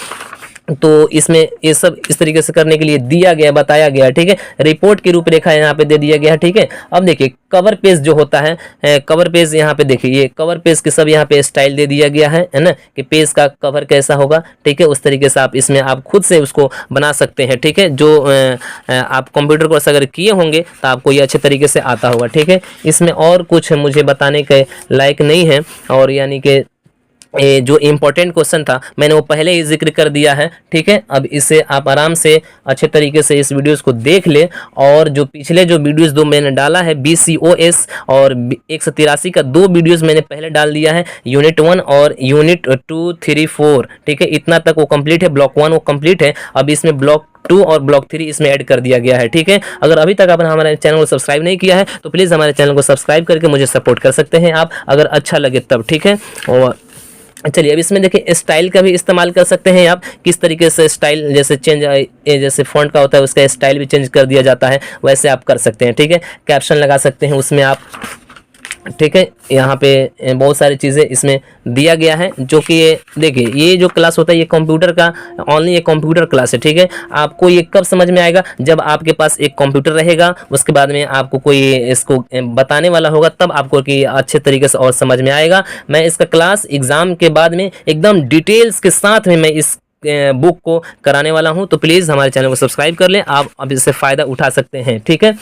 तो इसमें ये सब इस तरीके से करने के लिए दिया गया, बताया गया, ठीक है। रिपोर्ट की रूपरेखा यहाँ पे दे दिया गया है, ठीक है। अब देखिए कवर पेज जो होता है, कवर पेज यहाँ पे देखिए, ये कवर पेज के सब यहाँ पे स्टाइल दे दिया गया है ना, कि पेज का कवर कैसा होगा, ठीक है। उस तरीके से आप इसमें आप खुद से उसको बना सकते हैं, ठीक है। जो आप कंप्यूटर कोर्स अगर किए होंगे तो आपको ये अच्छे तरीके से आता होगा, ठीक है। इसमें और कुछ मुझे बताने के लायक नहीं है, और यानी कि जो इम्पोर्टेंट क्वेश्चन था मैंने वो पहले ही जिक्र कर दिया है, ठीक है। अब इसे आप आराम से अच्छे तरीके से इस वीडियोस को देख ले, और जो पिछले जो वीडियोस 2 मैंने डाला है BCOS और 183 का 2 वीडियोस मैंने पहले डाल दिया है, यूनिट 1 और यूनिट 2, 3, 4, ठीक है। इतना तक वो कंप्लीट है, ब्लॉक 1 वो कंप्लीट है। अब इसमें ब्लॉक 2 और ब्लॉक 3 इसमें ऐड कर दिया गया है, ठीक है। अगर अभी तक आपने हमारे चैनल को सब्सक्राइब नहीं किया है तो प्लीज़ हमारे चैनल को सब्सक्राइब करके मुझे सपोर्ट कर सकते हैं आप, अगर अच्छा लगे तब, ठीक है। और चलिए अब इसमें देखिए स्टाइल का भी इस्तेमाल कर सकते हैं आप, किस तरीके से स्टाइल जैसे चेंज, जैसे फॉन्ट का होता है उसका स्टाइल भी चेंज कर दिया जाता है, वैसे आप कर सकते हैं, ठीक है। कैप्शन लगा सकते हैं उसमें आप, ठीक है। यहाँ पे बहुत सारी चीज़ें इसमें दिया गया है, जो कि ये देखिए ये जो क्लास होता है ये कंप्यूटर का ओनली एक कंप्यूटर क्लास है, ठीक है। आपको ये कब समझ में आएगा, जब आपके पास एक कंप्यूटर रहेगा, उसके बाद में आपको कोई इसको बताने वाला होगा, तब आपको कि अच्छे तरीके से और समझ में आएगा। मैं इसका क्लास एग्ज़ाम के बाद में एकदम डिटेल्स के साथ में मैं इस बुक को कराने वाला हूँ, तो प्लीज़ हमारे चैनल को सब्सक्राइब कर लें, आप अब इससे फ़ायदा उठा सकते हैं, ठीक है।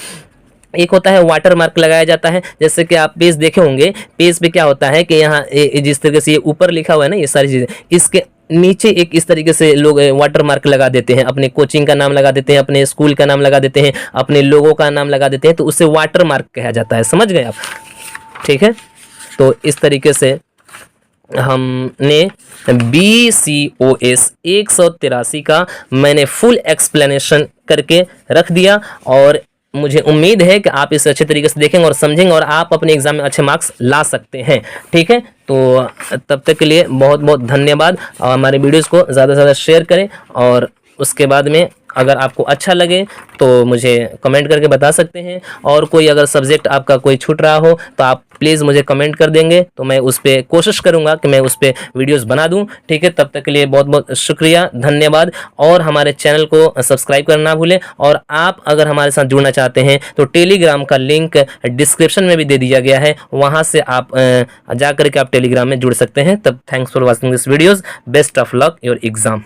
एक होता है वाटर मार्क लगाया जाता है, जैसे कि आप पेज देखे होंगे, पेज पे क्या होता है कि यहाँ जिस तरीके से ये ऊपर लिखा हुआ है ना, ये सारी चीज़ें, इसके नीचे एक इस तरीके से लोग वाटर मार्क लगा देते हैं, अपने कोचिंग का नाम लगा देते हैं, अपने स्कूल का नाम लगा देते हैं, अपने लोगों का नाम लगा देते हैं, तो उससे वाटर मार्क कहा जाता है, समझ गए आप, ठीक है। तो इस तरीके से हमने BCOS 183 का मैंने फुल एक्सप्लेनेशन करके रख दिया, और मुझे उम्मीद है कि आप इसे अच्छे तरीके से देखेंगे और समझेंगे, और आप अपने एग्जाम में अच्छे मार्क्स ला सकते हैं, ठीक है। तो तब तक के लिए बहुत बहुत धन्यवाद, और हमारे वीडियोस को ज़्यादा से ज़्यादा शेयर करें, और उसके बाद में अगर आपको अच्छा लगे तो मुझे कमेंट करके बता सकते हैं, और कोई अगर सब्जेक्ट आपका कोई छूट रहा हो तो आप प्लीज़ मुझे कमेंट कर देंगे, तो मैं उस पर कोशिश करूंगा कि मैं उस पर वीडियोस बना दूं, ठीक है। तब तक के लिए बहुत बहुत शुक्रिया, धन्यवाद, और हमारे चैनल को सब्सक्राइब करना ना भूलें। और आप अगर हमारे साथ जुड़ना चाहते हैं तो टेलीग्राम का लिंक डिस्क्रिप्शन में भी दे दिया गया है, वहाँ से आप जा करके आप टेलीग्राम में जुड़ सकते हैं। तब thanks for watching this videos, best of luck your exam.